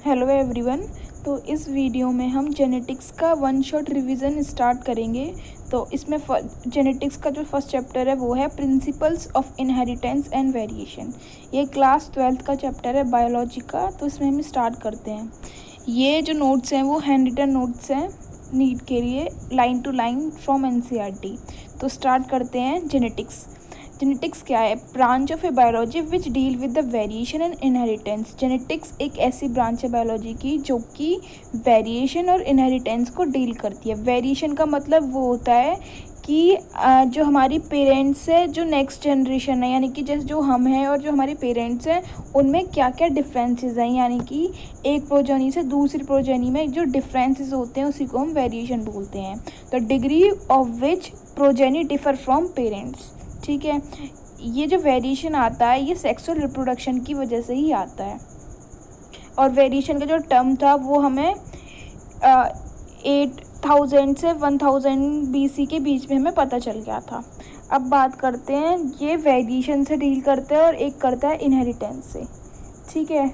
Hello everyone. तो इस video में हम जेनेटिक्स का वन शॉट रिवीजन स्टार्ट करेंगे। तो इसमें जेनेटिक्स का जो फर्स्ट चैप्टर है वो है principles of inheritance and variation. ये क्लास 12th का चैप्टर है बायोलॉजी का। तो इसमें हम स्टार्ट करते हैं। ये जो नोट्स हैं वो हैंड रिटन नोट्स हैं नीट के लिए, line to line from NCERT. तो स्टार्ट करते हैं। जेनेटिक्स क्या है? Branch of a biology which deal with the variation and inheritance. Genetics एक ऐसी ब्रांच है बायोलॉजी की जो कि वेरिएशन और इनहेरिटेंस को डील करती है। वेरिएशन का मतलब वो होता है कि जो हमारी पेरेंट्स है, जो नेक्स्ट जनरेशन है, यानी कि जैसे जो हम हैं और जो हमारे पेरेंट्स हैं उनमें क्या क्या डिफरेंसेस हैं, यानी कि एक प्रोजेनी से दूसरी प्रोजेनी में जो डिफरेंसेस होते हैं उसी को हम वेरिएशन बोलते हैं। तो degree of which progeny differ from parents. ठीक है, ये जो वेरिएशन आता है ये सेक्सुअल रिप्रोडक्शन की वजह से ही आता है। और वेरिएशन का जो टर्म था वो हमें 8000 से 1000 BC के बीच में हमें पता चल गया था। अब बात करते हैं, ये वेरिएशन से डील करते हैं और एक करता है इनहेरिटेंस से। ठीक है,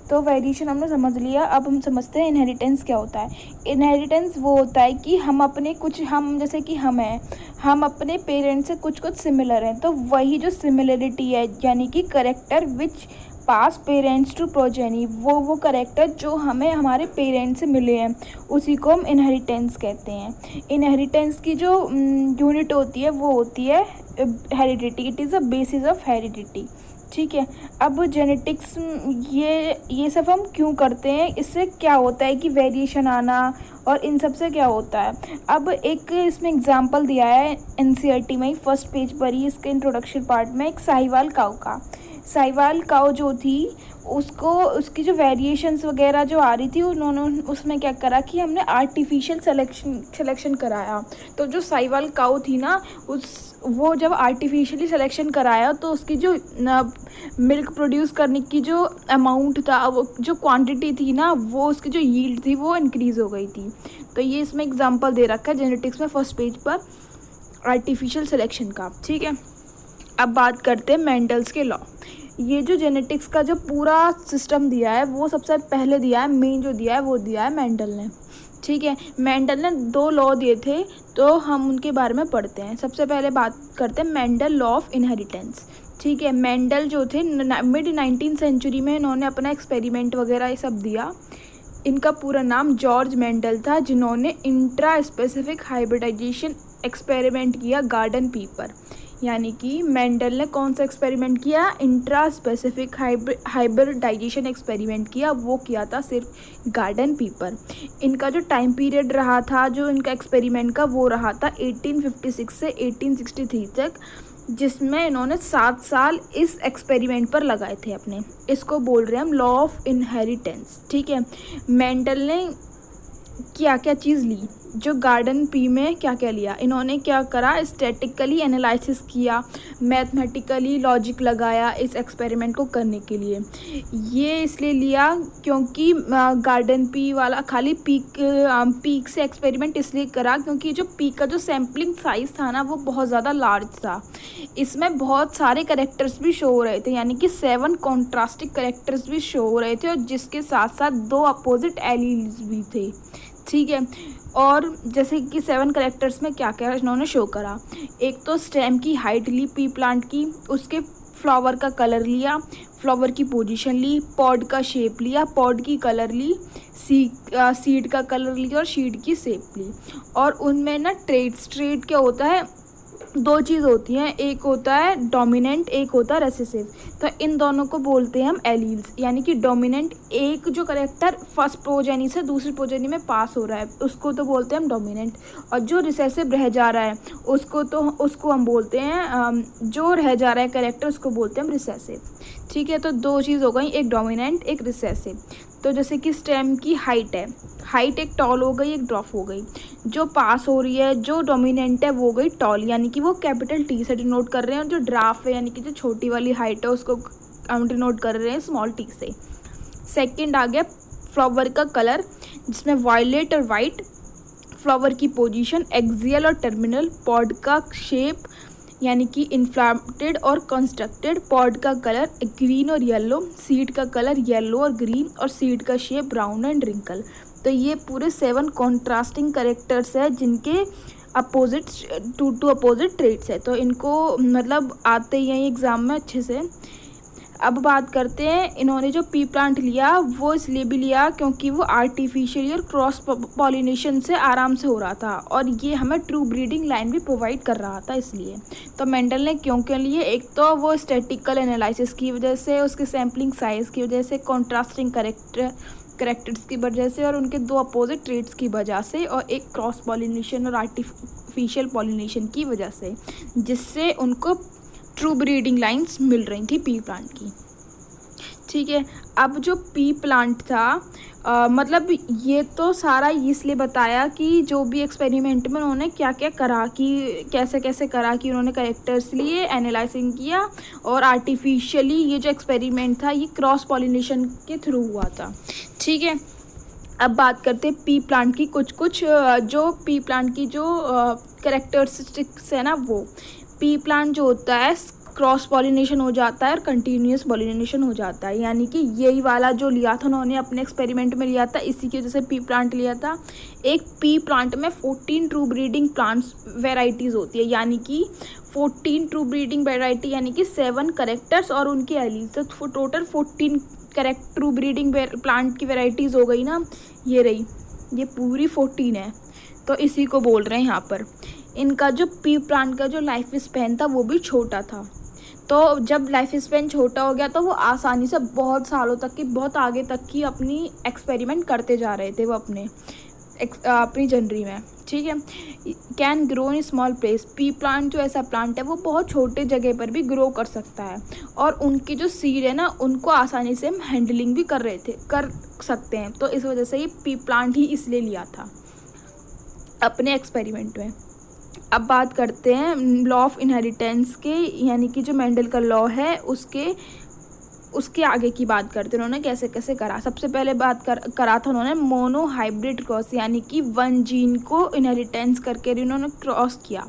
तो वेरिएशन हमने समझ लिया। अब हम समझते हैं इनहेरिटेंस क्या होता है। इनहेरिटेंस वो होता है कि हम जैसे कि हम अपने पेरेंट्स से कुछ सिमिलर हैं, तो वही जो सिमिलरिटी है यानी कि character which pass parents to progeny, वो करेक्टर जो हमें हमारे पेरेंट्स से मिले हैं उसी को हम इनहेरिटेंस कहते हैं। इनहेरिटेंस की जो यूनिट होती है वो होती है heredity. It is a basis of heredity. ठीक है, अब जेनेटिक्स ये सब हम क्यों करते हैं, इससे क्या होता है कि वेरिएशन आना और इन सब से क्या होता है। अब एक इसमें एग्जांपल दिया है एनसीईआरटी में ही फर्स्ट पेज पर ही, इसके इंट्रोडक्शन पार्ट में, एक साहिवाल काऊ जो थी उसकी जो वेरिएशंस वगैरह जो आ रही थी उन्होंने उसमें क्या करा कि हमने आर्टिफिशियल सिलेक्शन कराया। तो जो साहिवाल काऊ थी ना वो जब आर्टिफिशियली सिलेक्शन कराया तो उसकी जो मिल्क प्रोड्यूस करने की जो अमाउंट था, वो जो क्वांटिटी थी ना, वो उसकी जो यील्ड थी वो इंक्रीज़ हो गई थी। तो ये इसमें एग्जांपल दे रखा है जेनेटिक्स में फर्स्ट पेज पर आर्टिफिशियल सिलेक्शन का। ठीक है, अब बात करते हैं मेंडल्स के लॉ। ये जो जेनेटिक्स का जो पूरा सिस्टम दिया है वो सबसे पहले दिया है, मेन जो दिया है वो दिया है मेंडल ने। ठीक है, मेंडल ने 2 लॉ दिए थे तो हम उनके बारे में पढ़ते हैं। सबसे पहले बात करते हैं मेंडल लॉ ऑफ इनहेरिटेंस। ठीक है, मेंडल जो थे मिड 19th सेंचुरी में इन्होंने अपना एक्सपेरिमेंट वगैरह ये सब दिया। इनका पूरा नाम जॉर्ज मेंडल था, जिन्होंने इंट्रा स्पेसिफिक हाइब्रिडाइजेशन एक्सपेरिमेंट किया गार्डन पी पर। यानी कि मेंडल ने कौन सा एक्सपेरिमेंट किया? इंट्रा स्पेसिफिक हाइब्रिडाइजेशन एक्सपेरिमेंट किया। वो किया था सिर्फ गार्डन पी पर। इनका जो टाइम पीरियड रहा था जो इनका एक्सपेरिमेंट का वो रहा था 1856 से 1863 तक, जिसमें इन्होंने 7 साल इस एक्सपेरिमेंट पर लगाए थे अपने। इसको बोल रहे हैं हम लॉ ऑफ इनहेरिटेंस। ठीक है, मेंडल ने क्या क्या चीज़ ली, जो गार्डन पी में क्या क्या लिया, इन्होंने क्या करा, स्टैटिकली एनालिसिस किया, मैथमेटिकली लॉजिक लगाया इस एक्सपेरिमेंट को करने के लिए। ये इसलिए लिया क्योंकि गार्डन पी वाला खाली पीक से एक्सपेरिमेंट इसलिए करा क्योंकि जो पीक का जो सैम्पलिंग साइज़ था ना वो बहुत ज़्यादा लार्ज था। इसमें बहुत सारे करेक्टर्स भी शो हो रहे थे, यानी कि 7 कॉन्ट्रास्टिंग करेक्टर्स भी शो हो रहे थे और जिसके साथ साथ 2 अपोजिट एलील्स भी थे। ठीक है, और जैसे कि 7 करेक्टर्स में क्या क्या इन्होंने शो करा। एक तो स्टेम की हाइट ली पी प्लांट की, उसके फ्लावर का कलर लिया, फ्लावर की पोजीशन ली, पॉड का शेप लिया, पॉड की कलर ली, सीड का कलर लिया और सीड की शेप ली। और उनमें ना ट्रेट क्या होता है, 2 चीज़ होती हैं, एक होता है डोमिनेंट, एक होता है रेसेसिव। तो इन दोनों को बोलते हैं हम एलील्स। यानी कि डोमिनेंट एक जो करेक्टर फर्स्ट प्रोजेनी से दूसरी प्रोजेनी में पास हो रहा है उसको तो बोलते हैं हम डोमिनेंट, और जो रिसेसिव रह जा रहा है उसको हम बोलते हैं, जो रह जा रहा है करेक्टर उसको बोलते हैं हम रिसेसिव। ठीक है, तो 2 चीज़ हो गई, एक डोमिनेंट एक रिसेसिव। तो जैसे कि स्टेम की हाइट है, हाइट एक टॉल हो गई एक ड्रॉप हो गई। जो पास हो रही है जो डोमिनेंट है वो गई टॉल, यानी कि वो कैपिटल टी से डिनोट कर रहे हैं, और जो ड्राफ है यानी कि जो छोटी वाली हाइट है उसको हम डिनोट कर रहे हैं स्मॉल टी से। सेकंड आ गया फ्लावर का कलर, जिसमें वायलेट और वाइट, फ्लावर की पोजीशन एक्सियल और टर्मिनल, पॉड का शेप यानी कि इन्फ्लेटेड और कंस्ट्रक्टेड। पॉड का कलर ग्रीन और येलो, सीड का कलर येलो और ग्रीन, और सीड का शेप ब्राउन एंड रिंकल। तो ये पूरे 7 कॉन्ट्रास्टिंग कैरेक्टर्स है जिनके अपोजिट टू अपोजिट ट्रेट्स है। तो इनको मतलब आते ही हैं एग्ज़ाम में अच्छे से। अब बात करते हैं, इन्होंने जो पी प्लांट लिया वो इसलिए भी लिया क्योंकि वो आर्टिफिशियली और क्रॉस पॉलिनेशन से आराम से हो रहा था, और ये हमें ट्रू ब्रीडिंग लाइन भी प्रोवाइड कर रहा था इसलिए। तो मेंडल ने क्यों क्यों लिए, एक तो वो स्टैटिस्टिकल एनालिसिस की वजह से, उसके सैम्पलिंग साइज़ की वजह से, कॉन्ट्रास्टिंग करेक्टर्स की वजह से, और उनके 2 अपोजिट ट्रेट्स की वजह से, और एक क्रॉस पॉलिनेशन और आर्टिफिशियल पॉलिनेशन की वजह से, जिससे उनको ट्रू ब्रीडिंग लाइंस मिल रही थी पी प्लांट की। ठीक है, अब जो पी प्लांट था मतलब ये तो सारा इसलिए बताया कि जो भी एक्सपेरिमेंट में उन्होंने क्या क्या करा, कि कैसे कैसे करा, कि उन्होंने करेक्टर्स लिए, एनालाइजिंग किया, और आर्टिफिशियली ये जो एक्सपेरिमेंट था ये क्रॉस पॉलिनेशन के थ्रू हुआ था। ठीक है, अब बात करते हैं पी प्लांट की कुछ जो पी प्लांट की जो करेक्टरिस्टिक्स है ना, वो पी प्लांट जो होता है क्रॉस पॉलिनेशन हो जाता है और कंटिन्यूस पॉलिनेशन हो जाता है। यानी कि यही वाला जो लिया था उन्होंने अपने एक्सपेरिमेंट में लिया था, इसी की वजह से पी प्लांट लिया था। एक पी प्लांट में 14 ट्रू ब्रीडिंग प्लांट्स वेराइटीज़ होती है, यानी कि 14 ट्रू ब्रीडिंग वेराइटी, यानी कि 7 करेक्टर्स और उनके एलील्स, तो total 14 correct true breeding plant की वेराइटीज़ हो गई ना। ये रही, ये पूरी 14 है, तो इसी को बोल रहे हैं यहाँ पर। इनका जो पी प्लांट का जो लाइफ स्पैन था वो भी छोटा था। तो जब लाइफ स्पैन छोटा हो गया तो वो आसानी से बहुत सालों तक की, बहुत आगे तक की अपनी एक्सपेरिमेंट करते जा रहे थे वो अपनी जनरी में। ठीक है, can grow in small place. P plant जो ऐसा प्लांट है वो बहुत छोटे जगह पर भी ग्रो कर सकता है, और उनकी जो सीड है ना उनको आसानी से हम हैंडलिंग भी कर सकते हैं। तो इस वजह से ही पी प्लांट ही इसलिए लिया था अपने एक्सपेरिमेंट में। अब बात करते हैं लॉ ऑफ इनहेरिटेंस के, यानी कि जो मेंडल का लॉ है उसके आगे की बात करते हैं उन्होंने कैसे कैसे करा। सबसे पहले करा था उन्होंने मोनो हाइब्रिड क्रॉस, यानी कि 1 जीन को इनहेरिटेंस करके उन्होंने क्रॉस किया।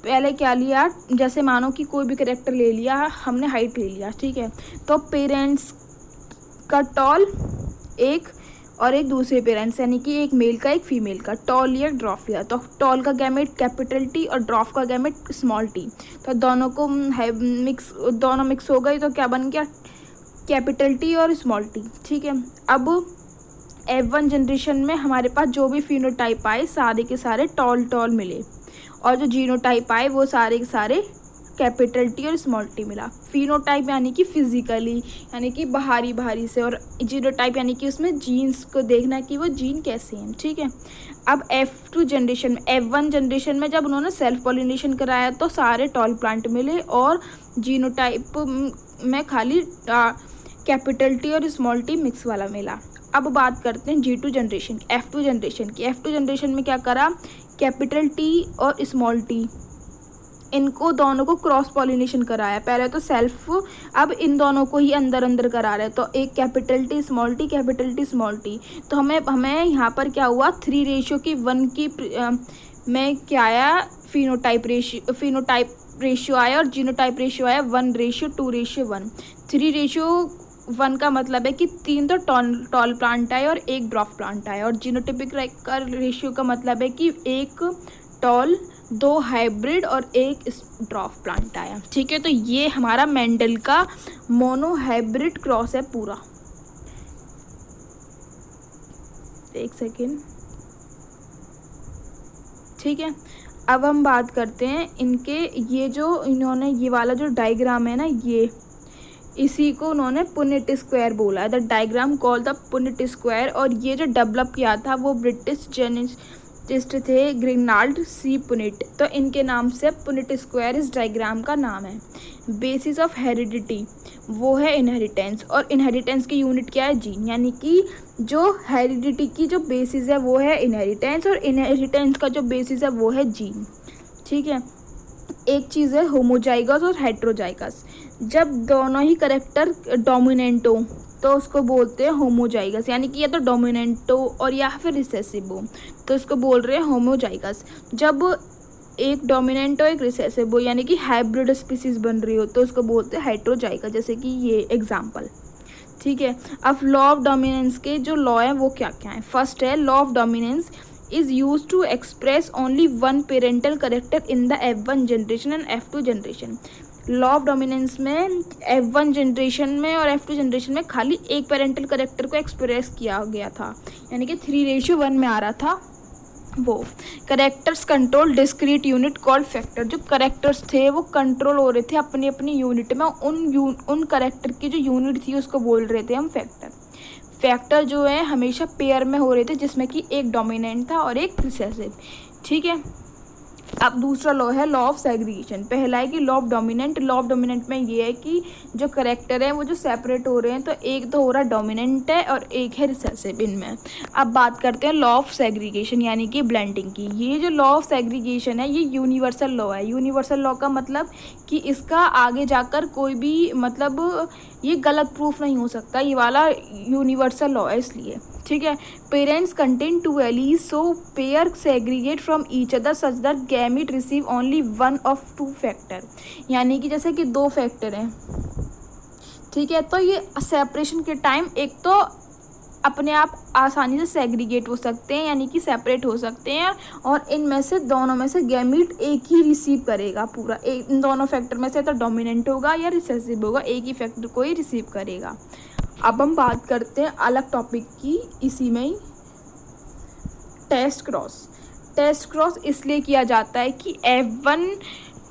पहले क्या लिया, जैसे मानो कि कोई भी कैरेक्टर ले लिया, हमने हाइट ले लिया, ठीक है, तो पेरेंट्स का टॉल एक और एक दूसरे पेरेंट्स, यानी कि एक मेल का एक फीमेल का, टॉल लिया ड्रॉफ लिया, तो टॉल का गैमेट कैपिटल टी और ड्रॉफ का गैमेट स्मॉल टी, तो दोनों मिक्स हो गई, तो क्या बन गया, कैपिटल टी और स्मॉल टी। ठीक है, अब F1 जनरेशन में हमारे पास जो भी फिनोटाइप आए सारे के सारे टॉल मिले, और जो जीनोटाइप आए वो सारे के सारे कैपिटल टी और स्मॉल टी मिला। फिनोटाइप यानी कि फिजिकली, यानी कि बाहरी से, और जीनोटाइप यानी कि उसमें जीन्स को देखना कि वो जीन कैसे हैं। ठीक है, अब F1 जनरेशन में जब उन्होंने सेल्फ पॉलिनेशन कराया तो सारे टॉल प्लांट मिले, और जीनोटाइप में खाली कैपिटल टी और स्मॉल टी मिक्स वाला मिला। अब बात करते हैं F2 जनरेशन की। F2 जनरेशन में क्या करा, कैपिटल टी और स्मॉल टी इनको दोनों को क्रॉस पॉलिनेशन कराया। पहले तो सेल्फ, अब इन दोनों को ही अंदर करा रहे, तो एक capital T small T, capital T small T, तो हमें यहाँ पर क्या हुआ, 3:1 की में क्या आया, फिनोटाइप रेशियो आया, और जीनोटाइप रेशियो आया 1:2:1। 3:1 का मतलब है कि 3 तो टॉल प्लांट आए और 1 ड्रॉफ प्लांट आया, और जीनोटाइपिक रेशियो का मतलब है कि 1 टॉल, 2 हाइब्रिड और 1 ड्रॉफ प्लांट आया। ठीक है, तो ये हमारा मेंडल का मोनो हाइब्रिड क्रॉस है पूरा। एक सेकेंड, ठीक है, अब हम बात करते हैं इनके, इन्होंने ये वाला जो डायग्राम है ना, ये इसी को उन्होंने पुनेट स्क्वायर बोला है, the diagram call the Punnett square. और ये जो डेवलप किया था वो ब्रिटिश जेनेटिस्ट थे ग्रिग्नाल्ड सी पुनेट, तो इनके नाम से पुनेट स्क्वायर इस डायग्राम का नाम है। बेसिस ऑफ हेरिडिटी वो है इनहेरिटेंस, और इनहेरिटेंस की यूनिट क्या है, जीन, यानी कि जो हेरिडिटी की जो बेसिस है वो है इनहेरिटेंस, और इनहेरिटेंस का जो बेसिस है वो है जीन। ठीक है, एक चीज़ है होमोजाइगस और हेट्रोजाइगस। जब दोनों ही कैरेक्टर डोमिनेंट हो तो उसको बोलते हैं होमोजाइगस, यानी कि या तो डोमिनेंट हो और या फिर रिसेसिव हो, तो इसको बोल रहे हैं होमोजाइगस। जब एक डोमिनेंट और एक रिसेसिव हो, यानी कि हाइब्रिड स्पीसीज बन रही हो, तो उसको बोलते हैं हेटेरोजाइगस, जैसे कि ये एग्जाम्पल। ठीक है, अब लॉ ऑफ डोमिनेंस के जो लॉ है वो क्या क्या है। फर्स्ट है law of dominance is use to express only one parental character in the F1 generation and F2 generation. Law of dominance में F1 जनरेशन में और F2 जनरेशन में खाली एक पेरेंटल करेक्टर को एक्सप्रेस किया गया था, यानी कि 3:1 में आ रहा था वो। Characters control discrete unit called factor. जो करेक्टर्स थे वो कंट्रोल हो रहे थे अपनी अपनी यूनिट में, उन करेक्टर की जो यूनिट थी उसको बोल रहे थे हम फैक्टर। फैक्टर जो है हमेशा पेयर में हो रहे थे, जिसमें कि एक डोमिनेंट था और एक रिसेसिव। ठीक है, अब दूसरा लॉ है लॉ ऑफ सेग्रीगेशन। पहला है कि law of dominant. Law of dominant में ये है कि जो करेक्टर है वो जो सेपरेट हो रहे हैं, तो एक तो हो रहा डोमिनेंट है और एक है रिसेसिव इनमें। अब बात करते हैं लॉ ऑफ सेग्रीगेशन यानी कि ब्लेंडिंग की। ये जो लॉ ऑफ सेग्रीगेशन है ये यूनिवर्सल लॉ है। यूनिवर्सल लॉ का मतलब कि इसका आगे जाकर कोई भी मतलब ये गलत प्रूफ नहीं हो सकता, ये वाला यूनिवर्सल लॉ है इसलिए। ठीक है, parents contain two allies so pair segregate from each other such that gamete receive only one of two factor. यानी कि जैसे कि दो फैक्टर हैं, ठीक है, तो ये सेपरेशन के टाइम एक तो अपने आप आसानी से सेग्रीगेट हो सकते हैं, यानी कि सेपरेट हो सकते हैं, और इनमें से दोनों में से गैमीट एक ही रिसीव करेगा पूरा। एक इन दोनों फैक्टर में से तो डोमिनेंट होगा या रिसेसिव होगा, एक ही फैक्टर को ही रिसीव करेगा। अब हम बात करते हैं अलग टॉपिक की, इसी में ही टेस्ट क्रॉस। टेस्ट क्रॉस इसलिए किया जाता है कि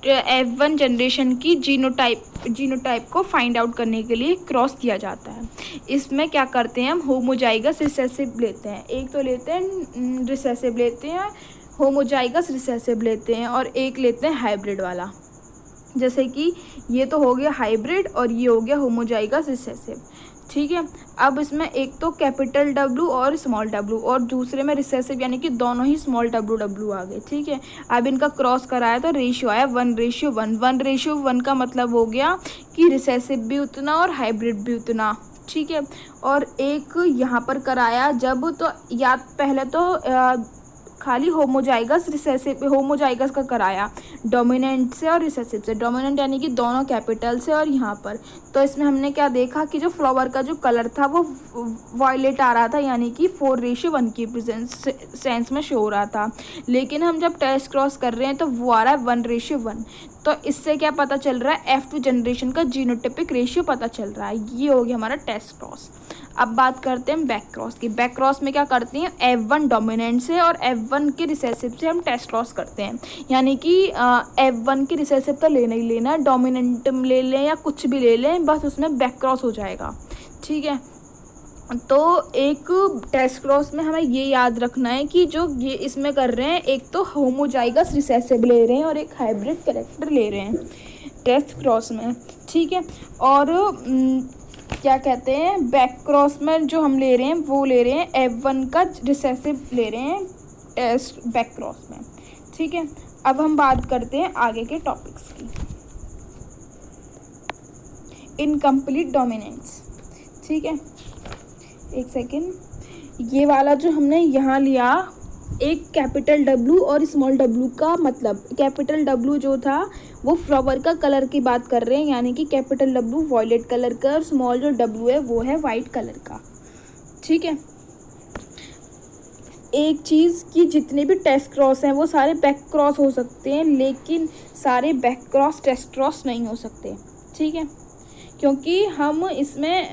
F1 जनरेशन की जीनोटाइप को फाइंड आउट करने के लिए क्रॉस किया जाता है। इसमें क्या करते हैं हम होमोजाइगस रिसेसिव लेते हैं, एक तो लेते हैं रिसेसिव लेते हैं, होमोजाइगस रिसेसिव लेते हैं, और एक लेते हैं हाइब्रिड वाला। जैसे कि ये तो हो गया हाइब्रिड और ये हो गया होमोजाइगस रिसेसिव। ठीक है, अब इसमें एक तो कैपिटल W और स्मॉल w, और दूसरे में रिसेसिव यानी कि दोनों ही स्मॉल w आ गए। ठीक है, अब इनका क्रॉस कराया तो रेशियो आया 1:1। 1:1 का मतलब हो गया कि रिसेसिव भी उतना और हाइब्रिड भी उतना। ठीक है, और एक यहाँ पर कराया जब, तो या पहले तो खाली होमोजाइगस रिसेसिव होमोजाइगस का कराया डोमिनेंट से और रिसेसिव से। डोमिनेंट यानी कि दोनों कैपिटल से, और यहाँ पर तो इसमें हमने क्या देखा कि जो फ्लावर का जो कलर था वो वायलेट आ रहा था, यानी कि 4:1 की सेंस में शो हो रहा था। लेकिन हम जब टेस्ट क्रॉस कर रहे हैं तो वो आ रहा है 1:1। तो इससे क्या पता चल रहा है, F2 जनरेशन का जीनोटिपिक रेशियो पता चल रहा है। ये हो गया हमारा टेस्ट क्रॉस। अब बात करते हैं बैक क्रॉस की। बैक क्रॉस में क्या करते हैं, F1 डोमिनेंट से और F1 के रिसेसिव से हम टेस्ट क्रॉस करते हैं। यानी कि F1 के रिसेसिव तो लेना ही लेना, डोमिनेंट ले लें या कुछ भी ले लें, बस उसमें बैक क्रॉस हो जाएगा। ठीक है, तो एक टेस्ट क्रॉस में हमें ये याद रखना है कि जो ये इसमें कर रहे हैं, एक तो होमोजाइगस रिसेसिव ले रहे हैं और एक हाइब्रिड कैरेक्टर ले रहे हैं टेस्ट क्रॉस में। ठीक है, और क्या कहते हैं, बैक क्रॉस में जो हम ले रहे हैं वो ले रहे हैं F1 का रिसेसिव ले रहे हैं टेस्ट बैक क्रॉस में। ठीक है, अब हम बात करते हैं आगे के टॉपिक्स की। Incomplete dominance. ठीक है, एक सेकेंड, ये वाला जो हमने यहाँ लिया, एक कैपिटल W और स्मॉल w का मतलब, कैपिटल W जो था वो फ्लावर का कलर की बात कर रहे हैं, यानी कि कैपिटल W वॉयलेट कलर का और स्मॉल जो W है वो है वाइट कलर का। ठीक है, एक चीज़ कि जितने भी टेस्ट क्रॉस हैं वो सारे बैक क्रॉस हो सकते हैं, लेकिन सारे बैक क्रॉस टेस्ट क्रॉस नहीं हो सकते। ठीक है, क्योंकि हम इसमें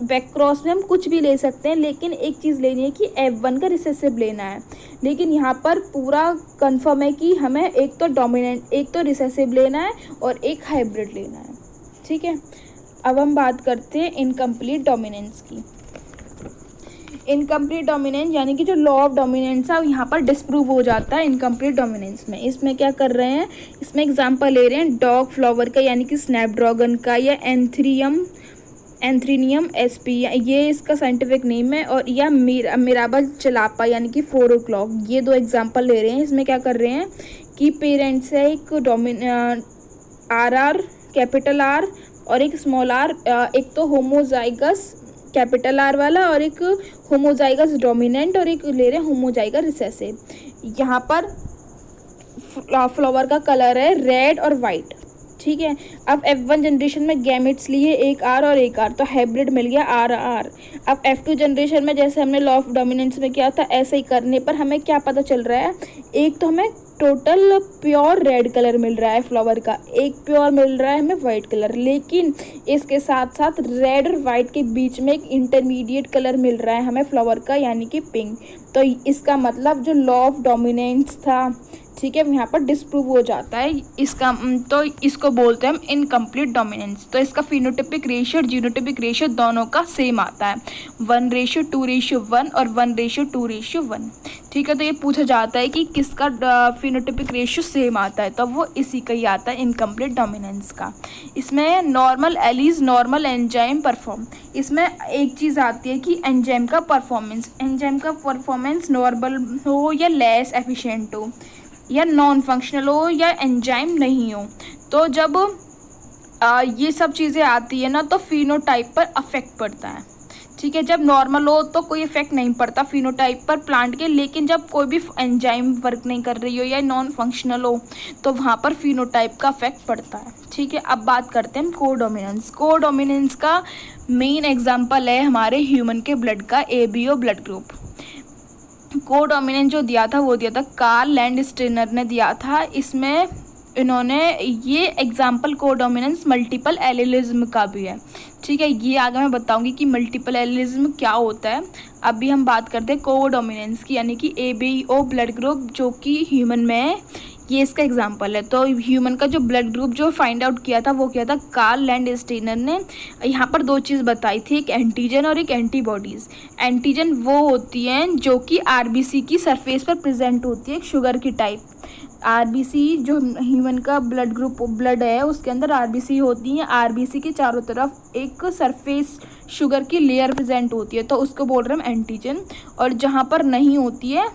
बैक क्रॉस में हम कुछ भी ले सकते हैं, लेकिन एक चीज़ लेनी है कि F1 का रिसेसिव लेना है। लेकिन यहाँ पर पूरा कंफर्म है कि हमें एक तो डोमिनेंट, एक तो रिसेसिव लेना है और एक हाइब्रिड लेना है। ठीक है, अब हम बात करते हैं इनकम्प्लीट डोमिनेंस की। इनकम्प्लीट डोमिनेंस यानी कि जो लॉ ऑफ डोमिनेंस है यहाँ पर डिस्प्रूव हो जाता है इनकम्प्लीट डोमिनेंस में। इसमें क्या कर रहे हैं, इसमें एग्जांपल ले रहे हैं डॉग फ्लावर का यानी कि स्नैपड्रैगन का, या एंथ्रीनियम sp, ये इसका साइंटिफिक नेम है, और या मिराबल चलापा यानी कि 4 o'clock। ये दो एग्जांपल ले रहे हैं। इसमें क्या कर रहे हैं कि पेरेंट्स है एक RR कैपिटल R और एक स्मॉल r, एक तो होमोजाइगस कैपिटल R वाला और एक होमोजाइगस डोमिनेंट, और एक ले रहे हैं होमोजाइगस रिसेसिव। यहाँ पर फ्लावर का कलर है रेड और वाइट, ठीक है। अब F1 जनरेशन में गैमेट्स लिए एक आर और एक आर, तो हाइब्रिड मिल गया आर आर। अब F2 जनरेशन में जैसे हमने लॉ ऑफ डोमिनेंस में किया था, ऐसे ही करने पर हमें क्या पता चल रहा है, एक तो हमें टोटल प्योर रेड कलर मिल रहा है फ्लावर का, एक प्योर मिल रहा है हमें वाइट कलर, लेकिन इसके साथ साथ रेड और वाइट के बीच में एक इंटरमीडिएट कलर मिल रहा है हमें फ्लावर का, यानी कि पिंक। तो इसका मतलब जो लॉ ऑफ डोमिनेंस था, ठीक है, यहाँ पर डिस्प्रूव हो जाता है इसका। तो इसको बोलते हैं हम इनकम्प्लीट डोमिनेंस। तो इसका फिनोटिपिक रेशियो और जीनोटिपिक रेशियो दोनों का सेम आता है, 1:2:1 और 1:2:1, ठीक है। तो ये पूछा जाता है कि किसका फिनोटिपिक रेशियो सेम आता है, तो वो इसी का ही आता है, इनकम्प्लीट डोमिनेंस का। इसमें normal allies normal enzyme perform, इसमें एक चीज़ आती है कि एंजाइम का परफॉर्मेंस नॉर्मल हो या लेस एफिशिएंट हो या नॉन फंक्शनल हो या एंजाइम नहीं हो। तो जब ये सब चीज़ें आती है ना, तो फिनोटाइप पर अफेक्ट पड़ता है, ठीक है। जब नॉर्मल हो तो कोई इफेक्ट नहीं पड़ता फिनोटाइप पर प्लांट के, लेकिन जब कोई भी एंजाइम वर्क नहीं कर रही हो या नॉन फंक्शनल हो तो वहाँ पर फिनोटाइप का इफेक्ट पड़ता है, ठीक है। अब बात करते हैं कोडोमिनेंस। कोडोमिनेंस का मेन एग्जाम्पल है हमारे ह्यूमन के ब्लड का ABO ब्लड ग्रुप। कोडोमिनेंस जो दिया था वो दिया था कार्ल लैंडस्टेनर ने दिया था। इसमें इन्होंने ये एग्जाम्पल कोडोमिनेंस मल्टीपल एलिलिज्म का भी है, ठीक है। ये आगे मैं बताऊंगी कि मल्टीपल एलिलिज्म क्या होता है। अभी हम बात करते हैं कोडोमिनेंस की, यानी कि ABO ब्लड ग्रुप जो कि ह्यूमन में है, ये इसका एग्जाम्पल है। तो ह्यूमन का जो ब्लड ग्रुप जो फाइंड आउट किया था वो किया था कार्ल लैंडस्टेनर ने। यहाँ पर दो चीज़ बताई थी, एक एंटीजन और एक एंटीबॉडीज़। एंटीजन वो होती हैं जो कि RBC की सरफेस पर प्रेजेंट होती है, शुगर की टाइप। RBC जो ह्यूमन का ब्लड है उसके अंदर RBC होती हैं, RBC के चारों तरफ एक सरफेस शुगर की लेयर प्रेजेंट होती है, तो उसको बोल रहे हैं हम एंटीजन। और जहाँ पर नहीं होती है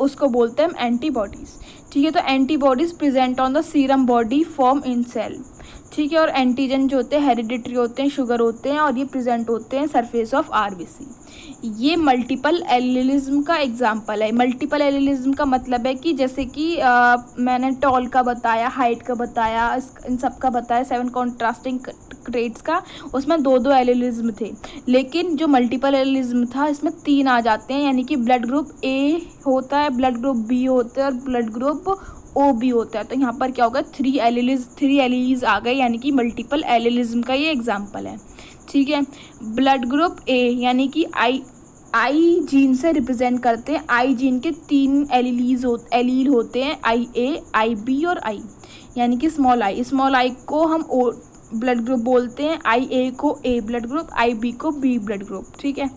उसको बोलते हैं हम एंटीबॉडीज़, ठीक है। तो antibodies present on the serum body form in cell, ठीक है। और एंटीजन जो होते हैं हेरिडिटरी होते हैं, शुगर होते हैं, और ये प्रेजेंट होते हैं सरफेस ऑफ RBC। ये मल्टीपल एलिलिज्म का एग्जाम्पल है। मल्टीपल एलिलिज्म का मतलब है कि जैसे कि मैंने टॉल का बताया, हाइट का बताया, इन सब का बताया, 7 कॉन्ट्रास्टिंग ट्रेट्स का, उसमें 2-2 एलिलिज्म थे। लेकिन जो मल्टीपल एलिलिज्म था इसमें 3 आ जाते हैं, यानी कि ब्लड ग्रुप A होता है, ब्लड ग्रुप B होता है और ब्लड ग्रुप O भी होता है। तो यहाँ पर क्या होगा, 3 एलीज आ गए, यानी कि मल्टीपल एलिलिज्म का ये एग्जाम्पल है, ठीक है। ब्लड ग्रुप A यानी कि आई जीन से रिप्रेजेंट करते हैं। आई जीन के 3 एलील होते हैं, IA, IB और I, यानी कि स्मॉल आई को हम O ब्लड ग्रुप बोलते हैं, IA को A ब्लड ग्रुप, IB को B ब्लड ग्रुप, ठीक है।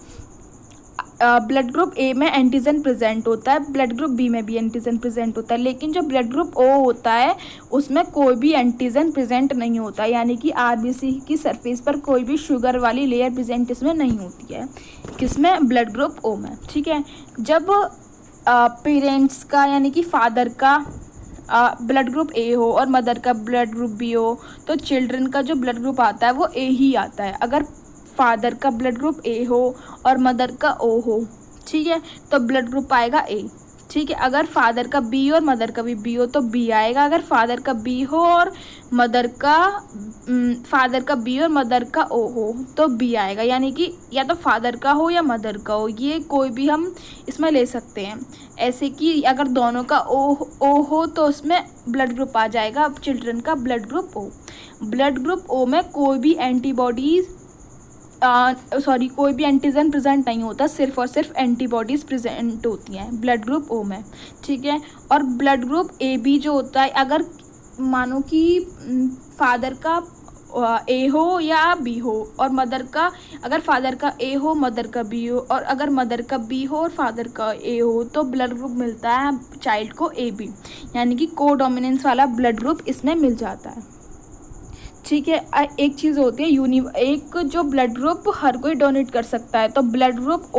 ब्लड ग्रुप A में एंटीजन प्रेजेंट होता है, ब्लड ग्रुप B में भी एंटीजन प्रेजेंट होता है, लेकिन जो ब्लड ग्रुप O होता है उसमें कोई भी एंटीजन प्रेजेंट नहीं होता, यानी कि RBC की सरफेस पर कोई भी शुगर वाली लेयर प्रेजेंट इसमें नहीं होती है, किसमें, ब्लड ग्रुप O में, ठीक है। जब पेरेंट्स का यानी कि फादर का ब्लड ग्रुप A हो और मदर का ब्लड ग्रुप B हो, तो चिल्ड्रन का जो ब्लड ग्रुप आता है वो A ही आता है। अगर फादर का ब्लड ग्रुप A हो और मदर का O हो, ठीक है, तो ब्लड ग्रुप आएगा A, ठीक है। अगर फादर का B और मदर का भी B हो तो B आएगा। अगर फादर का B हो और मदर का B और मदर का O हो तो B आएगा, यानी कि या तो फादर का हो या मदर का हो, ये कोई भी हम इसमें ले सकते हैं। ऐसे कि अगर दोनों का O हो तो उसमें ब्लड ग्रुप आ जाएगा चिल्ड्रन का blood group O। Blood group O में कोई भी कोई भी एंटीजन प्रेजेंट नहीं होता, सिर्फ और सिर्फ एंटीबॉडीज़ प्रेजेंट होती हैं ब्लड ग्रुप O में, ठीक है। और ब्लड ग्रुप AB जो होता है, अगर मानो कि फादर का A हो या B हो और मदर का, अगर फादर का A हो मदर का B हो, और अगर मदर का B हो और फादर का A हो, तो ब्लड ग्रुप मिलता है चाइल्ड को AB, यानी कि कोडोमिनेंस वाला ब्लड ग्रुप इसमें मिल जाता है, ठीक है। एक चीज़ होती है एक जो ब्लड ग्रुप हर कोई डोनेट कर सकता है, तो ब्लड ग्रुप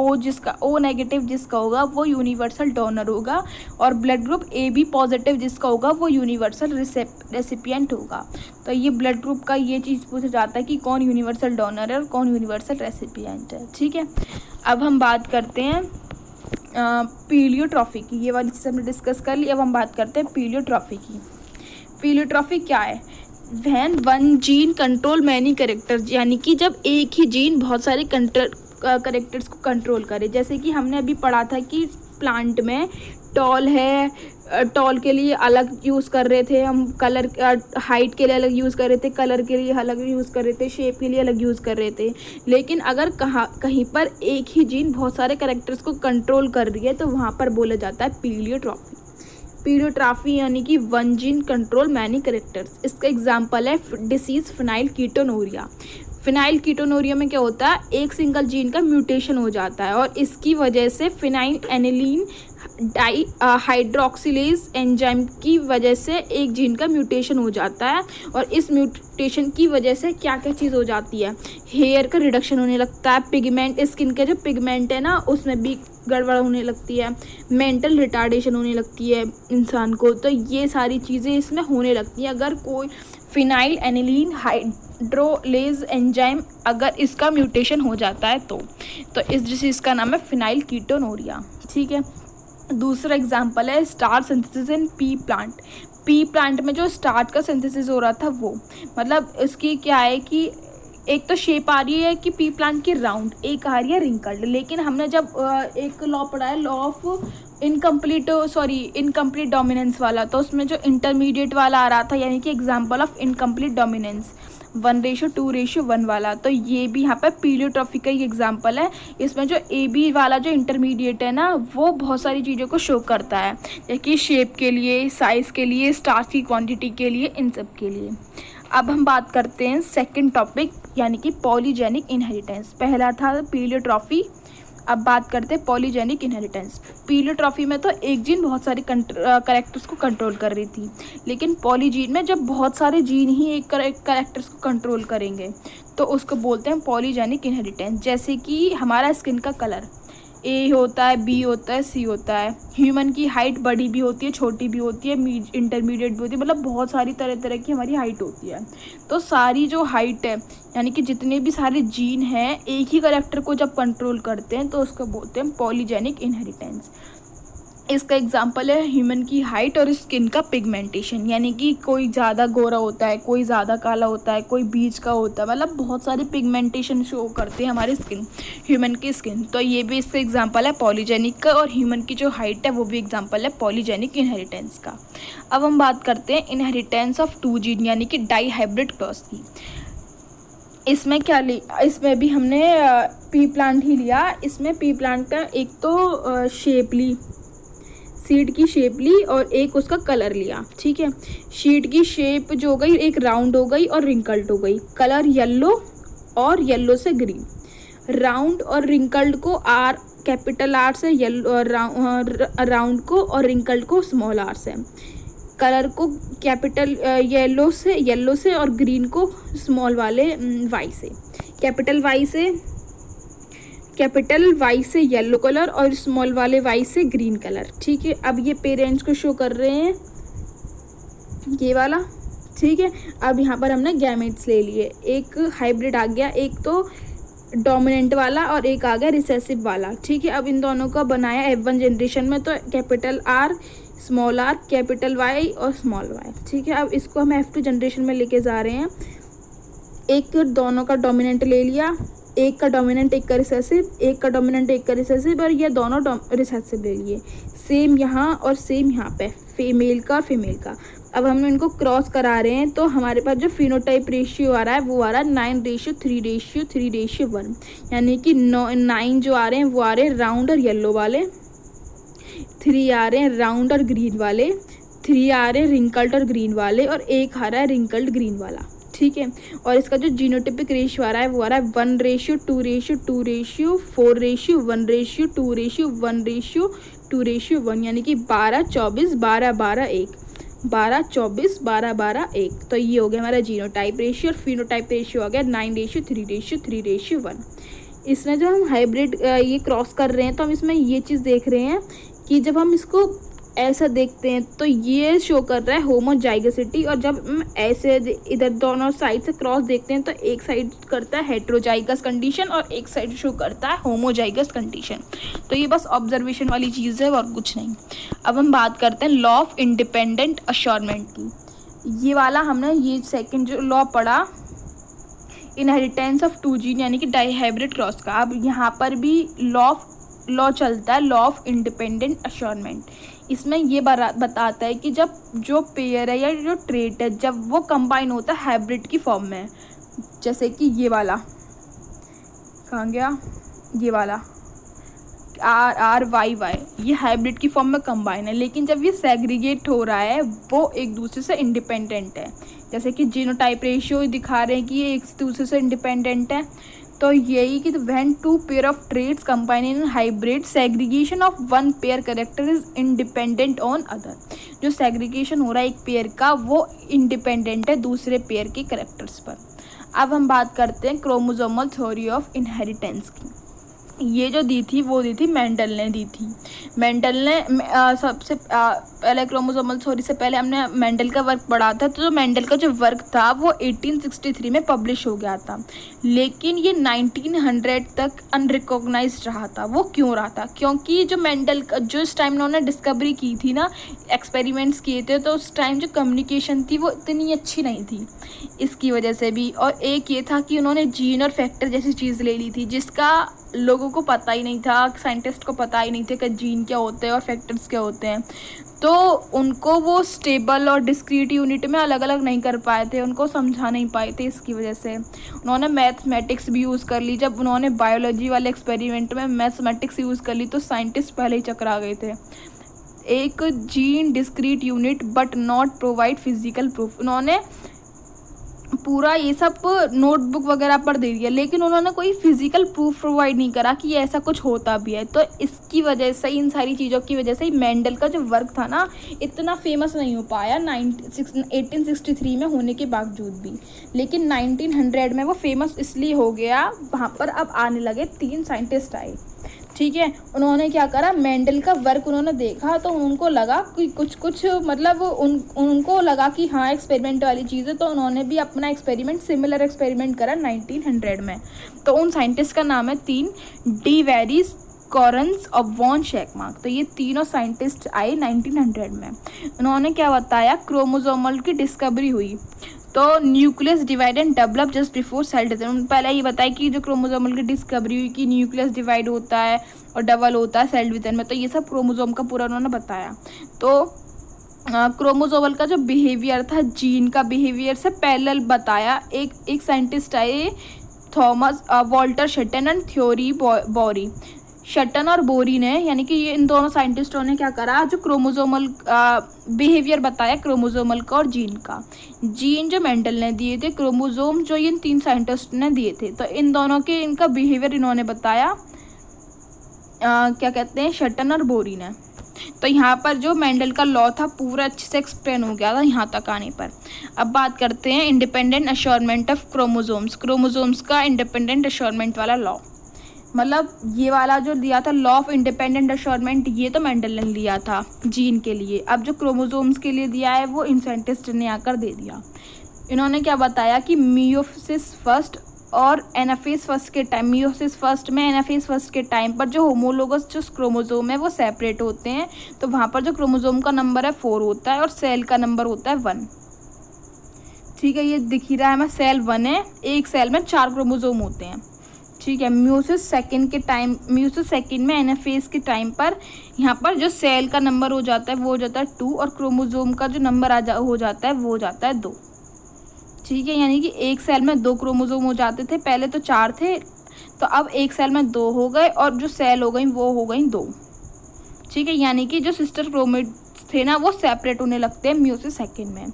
O नेगेटिव जिसका होगा वो यूनिवर्सल डोनर होगा, और ब्लड ग्रुप AB पॉजिटिव जिसका होगा वो यूनिवर्सल रेसिपिएंट होगा। तो ये ब्लड ग्रुप का ये चीज़ पूछा जाता है कि कौन यूनिवर्सल डोनर है और कौन यूनिवर्सल रेसिपिएंट है, ठीक है। अब हम बात करते हैं पीलियोट्रॉफी की। ये वाली चीज़ हमने डिस्कस कर ली। अब हम बात करते हैं पीलियोट्रॉफी की। पीलियोट्रॉफी क्या है? When one gene control many characters, यानी कि जब एक ही जीन बहुत सारे कैरेक्टर्स को कंट्रोल करे। जैसे कि हमने अभी पढ़ा था कि प्लांट में टॉल है, टॉल के लिए अलग यूज़ कर रहे थे हम, कलर हाइट के लिए अलग यूज़ कर रहे थे, कलर के लिए अलग यूज़ कर रहे थे, शेप के लिए अलग यूज़ कर रहे थे। लेकिन अगर कहीं पर एक ही जीन बहुत सारे कैरेक्टर्स को कंट्रोल कर रही है तो वहाँ पर बोला जाता है पीलियोट्रॉफी। पीलियोट्रॉफी यानी कि one gene control many characters. इसका एग्जांपल है डिसीज़ फिनाइलकीटोनुरिया। फिनाइलकीटोनुरिया में क्या होता है, एक सिंगल जीन का म्यूटेशन हो जाता है और इसकी वजह से phenyl aniline dye hydroxylase enzyme की वजह से एक जीन का म्यूटेशन हो जाता है। और इस म्यूटेशन की वजह से क्या क्या चीज़ हो जाती है, हेयर का रिडक्शन होने लगता है, पिगमेंट, स्किन का जो पिगमेंट है ना उसमें भी गड़बड़ होने लगती है, मेंटल रिटार्डेशन होने लगती है इंसान को। तो ये सारी चीज़ें इसमें होने लगती हैं अगर कोई फिनाइल एनिलीन हाइड्रोलेज एंजाइम अगर इसका म्यूटेशन हो जाता है तो इस डिसीज़ का नाम है फिनाइलकीटोनुरिया। ठीक है। दूसरा एग्जांपल है starch synthesis in P plant. P plant में जो स्टार्च का सिंथेसिस हो रहा था वो, मतलब इसकी क्या है कि एक तो शेप आ रही है कि पी प्लांट की राउंड, एक आ रही है रिंकल्ड। लेकिन हमने जब एक लॉ पढ़ा है, लॉ ऑफ इनकम्प्लीट डोमिनेंस वाला, तो उसमें जो इंटरमीडिएट वाला आ रहा था, यानी कि एग्जांपल ऑफ इनकम्प्लीट डोमिनेंस 1:2:1 वाला, तो ये भी यहाँ पर पीलियोट्रॉफी का ही एग्जांपल है। इसमें जो ए बी वाला जो इंटरमीडिएट है ना वो बहुत सारी चीज़ों को शो करता है, जैसे कि शेप के लिए, साइज़ के लिए, स्टार्च की क्वांटिटी के लिए, इन सब के लिए। अब हम बात करते हैं सेकंड टॉपिक यानी कि पॉलीजेनिक इनहेरिटेंस। पहला था पीलियोट्रॉफी, अब बात करते हैं पॉलीजेनिक इनहेरिटेंस। पीलियोट्रॉफी में तो एक जीन बहुत सारे कैरेक्टर्स को कंट्रोल कर रही थी, लेकिन पॉलीजीन में जब बहुत सारे जीन ही एक कैरेक्टर्स को कंट्रोल करेंगे तो उसको बोलते हैं पॉलीजेनिक इनहेरिटेंस। जैसे कि हमारा स्किन का कलर ए होता है, बी होता है, सी होता है। ह्यूमन की हाइट बड़ी भी होती है, छोटी भी होती है, इंटरमीडिएट भी होती है, मतलब बहुत सारी तरह तरह की हमारी हाइट होती है। तो सारी जो हाइट है यानी कि जितने भी सारे जीन हैं एक ही कैरेक्टर को जब कंट्रोल करते हैं तो उसको बोलते हैं पॉलीजेनिक इनहेरिटेंस। इसका एग्जांपल है ह्यूमन की हाइट और स्किन का पिगमेंटेशन, यानी कि कोई ज़्यादा गोरा होता है, कोई ज़्यादा काला होता है, कोई बीच का होता है, मतलब बहुत सारे पिगमेंटेशन शो करते हैं हमारी स्किन, ह्यूमन की स्किन। तो ये भी इसका एग्जांपल है पॉलीजेनिक का, और ह्यूमन की जो हाइट है वो भी एग्जांपल है पॉलीजेनिक इनहेरिटेंस का। अब हम बात करते हैं इनहेरिटेंस ऑफ 2 जीन यानी कि डाई हाइब्रिड क्रॉस की। इसमें क्या इसमें भी हमने पी प्लांट ही लिया। इसमें पी प्लांट का एक तो शेप ली, सीड की शेप ली, और एक उसका कलर लिया। ठीक है। सीड की शेप जो हो गई एक राउंड हो गई और रिंकल्ड हो गई, कलर येलो और येलो से ग्रीन। राउंड और रिंकल्ड को आर, कैपिटल आर से, येलो राउंड को और रिंकल्ड को स्मॉल आर से, कलर को कैपिटल येलो से और ग्रीन को स्मॉल वाले वाई से, कैपिटल वाई से येलो कलर और स्मॉल वाले वाई से ग्रीन कलर। ठीक है। अब ये पेरेंट्स को शो कर रहे हैं ये वाला। ठीक है। अब यहाँ पर हमने गैमेट्स ले लिए, एक हाइब्रिड आ गया, एक तो डोमिनेंट वाला और एक आ गया रिसेसिव वाला। ठीक है। अब इन दोनों का बनाया F1 जनरेशन में, तो capital R, small R, capital Y और स्मॉल वाई। ठीक है। अब इसको हम F2 जनरेशन में लेके जा रहे हैं। एक दोनों का डोमिनेंट ले लिया, एक का डोमिनेंट एक का रिसेसिव, एक का डोमिनेंट एक का रिसेसिव, और ये दोनों रिसेसिव ले लिए। सेम यहाँ और सेम यहाँ पे, फीमेल का फीमेल का। अब हम इनको क्रॉस करा रहे हैं तो हमारे पास जो फिनोटाइप रेशियो आ रहा है वो आ रहा है 9:3:3:1, यानी कि 9 जो आ रहे हैं वो आ रहे हैं राउंड और येलो वाले, 3 आ रहे हैं राउंड और ग्रीन वाले, 3 आ रहे हैं रिंकल्ड और ग्रीन वाले, और एक आ रहा है रिंकल्ड ग्रीन वाला। ठीक है। और इसका जो जीनोटिपिक रेशियो आ रहा है वो आ रहा है 1:2:2:4:1:2:1:1, यानी कि 12:24:12:1, 12:24:12:1। तो ये हो गया हमारा जीनोटाइप रेशियो, और फिनोटाइप रेशियो आ गया 9:3:3:1। इसमें जो हम हाइब्रिड ये क्रॉस कर रहे हैं तो हम इसमें ये चीज़ देख रहे हैं कि जब हम इसको ऐसा देखते हैं तो ये शो कर रहा है होमोजाइगसिटी, और जब हम ऐसे इधर दोनों साइड से क्रॉस देखते हैं तो एक साइड करता है हेट्रोजाइगस कंडीशन और एक साइड शो करता है होमोजाइगस कंडीशन। तो ये बस ऑब्जर्वेशन वाली चीज़ है और कुछ नहीं। अब हम बात करते हैं लॉ ऑफ इंडिपेंडेंट अश्योरमेंट की। ये वाला हमने ये सेकेंड जो लॉ पढ़ा इनहेरिटेंस ऑफ टू जीन यानी कि डाईहाइब्रिड क्रॉस का। अब यहाँ पर भी लॉ चलता है, लॉ ऑफ इंडिपेंडेंट अश्योरमेंट। इसमें ये बताता है कि जब जो पेयर है या जो ट्रेट है जब वो कंबाइन होता है हाइब्रिड की फॉर्म में, जैसे कि ये वाला कहाँ गया, ये वाला RY ये हाइब्रिड की फॉर्म में कंबाइन है, लेकिन जब ये सेग्रीगेट हो रहा है वो एक दूसरे से इंडिपेंडेंट है। जैसे कि जीनोटाइप रेशियो दिखा रहे हैं कि ये एक दूसरे से इंडिपेंडेंट है। तो यही कि when two pair of traits combine in hybrid segregation of one pair character is independent on other. जो सेग्रीगेशन हो रहा है एक पेयर का वो इंडिपेंडेंट है दूसरे पेयर के कैरेक्टर्स पर। अब हम बात करते हैं क्रोमोसोमल थ्योरी ऑफ इनहेरिटेंस की। ये जो दी थी वो दी थी मेंडल ने दी थी। मेंडल ने सबसे पहले क्रोमोसोमल थ्योरी से पहले हमने मेंडल का वर्क पढ़ा था। तो जो मेंडल का जो वर्क था वो 1863 में पब्लिश हो गया था, लेकिन ये 1900 तक अनरिकॉग्नाइज्ड रहा था। वो क्यों रहा था? क्योंकि जो मेंडल जो इस टाइम उन्होंने डिस्कवरी की थी ना, एक्सपेरिमेंट्स किए थे, तो उस टाइम जो कम्युनिकेशन थी वो इतनी अच्छी नहीं थी, इसकी वजह से भी। और एक ये था कि उन्होंने जीन और फैक्टर जैसी चीज़ ले ली थी जिसका लोगों को पता ही नहीं था, साइंटिस्ट को पता ही नहीं थे कि जीन क्या होते हैं और फैक्टर्स क्या होते हैं। तो उनको वो स्टेबल और डिस्क्रीट यूनिट में अलग अलग नहीं कर पाए थे, उनको समझा नहीं पाए थे। इसकी वजह से उन्होंने मैथमेटिक्स भी यूज़ कर ली। जब उन्होंने बायोलॉजी वाले एक्सपेरिमेंट में मैथमेटिक्स यूज़ कर ली तो साइंटिस्ट पहले ही चकरा गए थे। एक gene discrete unit but not provide physical proof. उन्होंने पूरा ये सब नोटबुक वगैरह पर दे दिया, लेकिन उन्होंने कोई फिजिकल प्रूफ प्रोवाइड नहीं करा कि ऐसा कुछ होता भी है। तो इसकी वजह से, इन सारी चीज़ों की वजह से मेंडल का जो वर्क था ना इतना फेमस नहीं हो पाया 1863 में होने के बावजूद भी। लेकिन 1900 में वो फेमस इसलिए हो गया, वहाँ पर अब आने लगे 3 साइंटिस्ट आए। ठीक है, उन्होंने क्या करा, मेंडल का वर्क उन्होंने देखा तो उनको लगा कि कुछ मतलब उनको लगा कि हाँ एक्सपेरिमेंट वाली चीज़ है। तो उन्होंने भी अपना एक्सपेरिमेंट सिमिलर एक्सपेरिमेंट करा 1900 में। तो उन साइंटिस्ट का नाम है 3 डी वेरिस, कॉरन्स और वॉन शेकमार्क। तो ये तीनों साइंटिस्ट आए 1900 में। उन्होंने क्या बताया, क्रोमोसोमल की डिस्कवरी हुई तो nucleus divide and develop just before cell division. पहले ये बताया कि जो क्रोमोसोमल की डिस्कवरी हुई कि न्यूक्लियस डिवाइड होता है और डबल होता है सेल डिवीजन में। तो ये सब क्रोमोसोम का पूरा उन्होंने बताया। तो क्रोमोसोमल का जो बिहेवियर था, जीन का बिहेवियर से पैरेलल बताया। एक साइंटिस्ट आए थॉमस वॉल्टर शटन एंड थ्योरी बोरी। शटन और बोरी ने, यानी कि ये इन दोनों साइंटिस्टों ने क्या करा, जो क्रोमोसोमल बिहेवियर बताया क्रोमोसोमल का और जीन का। जीन जो मेंडल ने दिए थे, क्रोमोसोम जो इन 3 साइंटिस्ट ने दिए थे। तो इन दोनों के इनका बिहेवियर इन्होंने बताया क्या कहते हैं, शटन और बोरी ने। तो यहाँ पर जो मेंडल का लॉ था पूरा अच्छे से एक्सप्लेन हो गया था यहाँ तक आने पर। अब बात करते हैं इंडिपेंडेंट अश्योरमेंट ऑफ क्रोमोसोम्स। क्रोमोसोम्स का इंडिपेंडेंट अश्योरमेंट वाला लॉ, मतलब ये वाला जो दिया था लॉ ऑफ इंडिपेंडेंट अश्योरमेंट, ये तो मेंडल ने लिया था जीन के लिए। अब जो क्रोमोसोम्स के लिए दिया है वो इन साइंटिस्ट ने आकर दे दिया। इन्होंने क्या बताया कि मियोसिस फर्स्ट और एनाफेज फर्स्ट के टाइम, मियोसिस फर्स्ट में एनाफेज फर्स्ट के टाइम पर जो होमोलोगस जो क्रोमोसोम है वो सेपरेट होते हैं। तो वहाँ पर जो क्रोमोसोम का नंबर है 4 होता है और सेल का नंबर होता है 1। ठीक है, ये दिख ही रहा है, मैं सेल 1 है, एक सेल में 4 क्रोमोसोम होते हैं। ठीक है, मियोसिस सेकेंड में एनाफेज के टाइम पर यहाँ पर जो सेल का नंबर हो जाता है वो हो जाता है 2 और क्रोमोसोम का जो नंबर हो जाता है वो हो जाता है 2। ठीक है, यानी कि एक सेल में 2 क्रोमोसोम हो जाते थे, पहले तो 4 थे, तो अब एक सेल में 2 हो गए और जो सेल हो गई वो हो गई 2। ठीक है, यानी कि जो सिस्टर क्रोमेट्स थे ना वो सेपरेट होने लगते हैं मियोसिस सेकेंड में।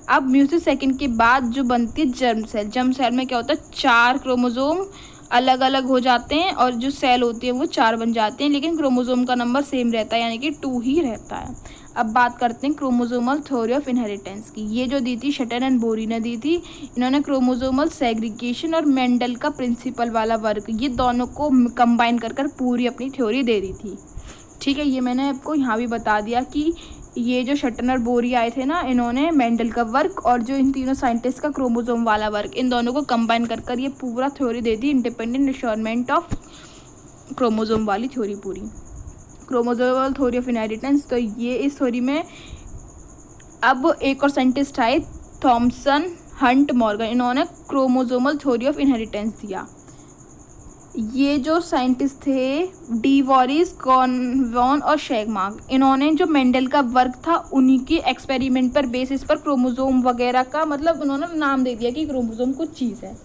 अब मियोसिस सेकेंड के बाद जो बनती है जर्म सेल, जर्म सेल में क्या होता है, 4 क्रोमोसोम अलग अलग हो जाते हैं और जो सेल होती है वो 4 बन जाते हैं, लेकिन क्रोमोसोम का नंबर सेम रहता है, यानी कि 2 ही रहता है। अब बात करते हैं क्रोमोसोमल थ्योरी ऑफ इनहेरिटेंस की। ये जो दी थी शटन एंड बोरी ने दी थी। इन्होंने क्रोमोसोमल सेग्रीगेशन और मेंडल का प्रिंसिपल वाला वर्क, ये दोनों को कंबाइन कर पूरी अपनी थ्योरी दे दी थी। ठीक है, ये मैंने आपको यहाँ भी बता दिया कि ये जो शटनर बोरी आए थे ना, इन्होंने मेंडल का वर्क और जो इन तीनों साइंटिस्ट का क्रोमोसोम वाला वर्क, इन दोनों को कंबाइन कर ये पूरा theory they the, independent assurement of chromosome वाली थ्योरी पूरी, क्रोमोसोमल थ्योरी ऑफ इनहेरिटेंस। तो ये इस थ्योरी में अब एक और साइंटिस्ट आए, थॉमसन हंट मॉर्गन, इन्होंने क्रोमोसोमल थ्योरी ऑफ इनहेरिटेंस दिया। ये जो साइंटिस्ट थे डी वॉरिस, कॉनवॉन और शेगमार्क, इन्होंने जो मेंडल का वर्क था उन्हीं के एक्सपेरिमेंट पर बेसिस पर क्रोमोसोम वगैरह का मतलब उन्होंने नाम दे दिया कि क्रोमोसोम कुछ चीज़ है।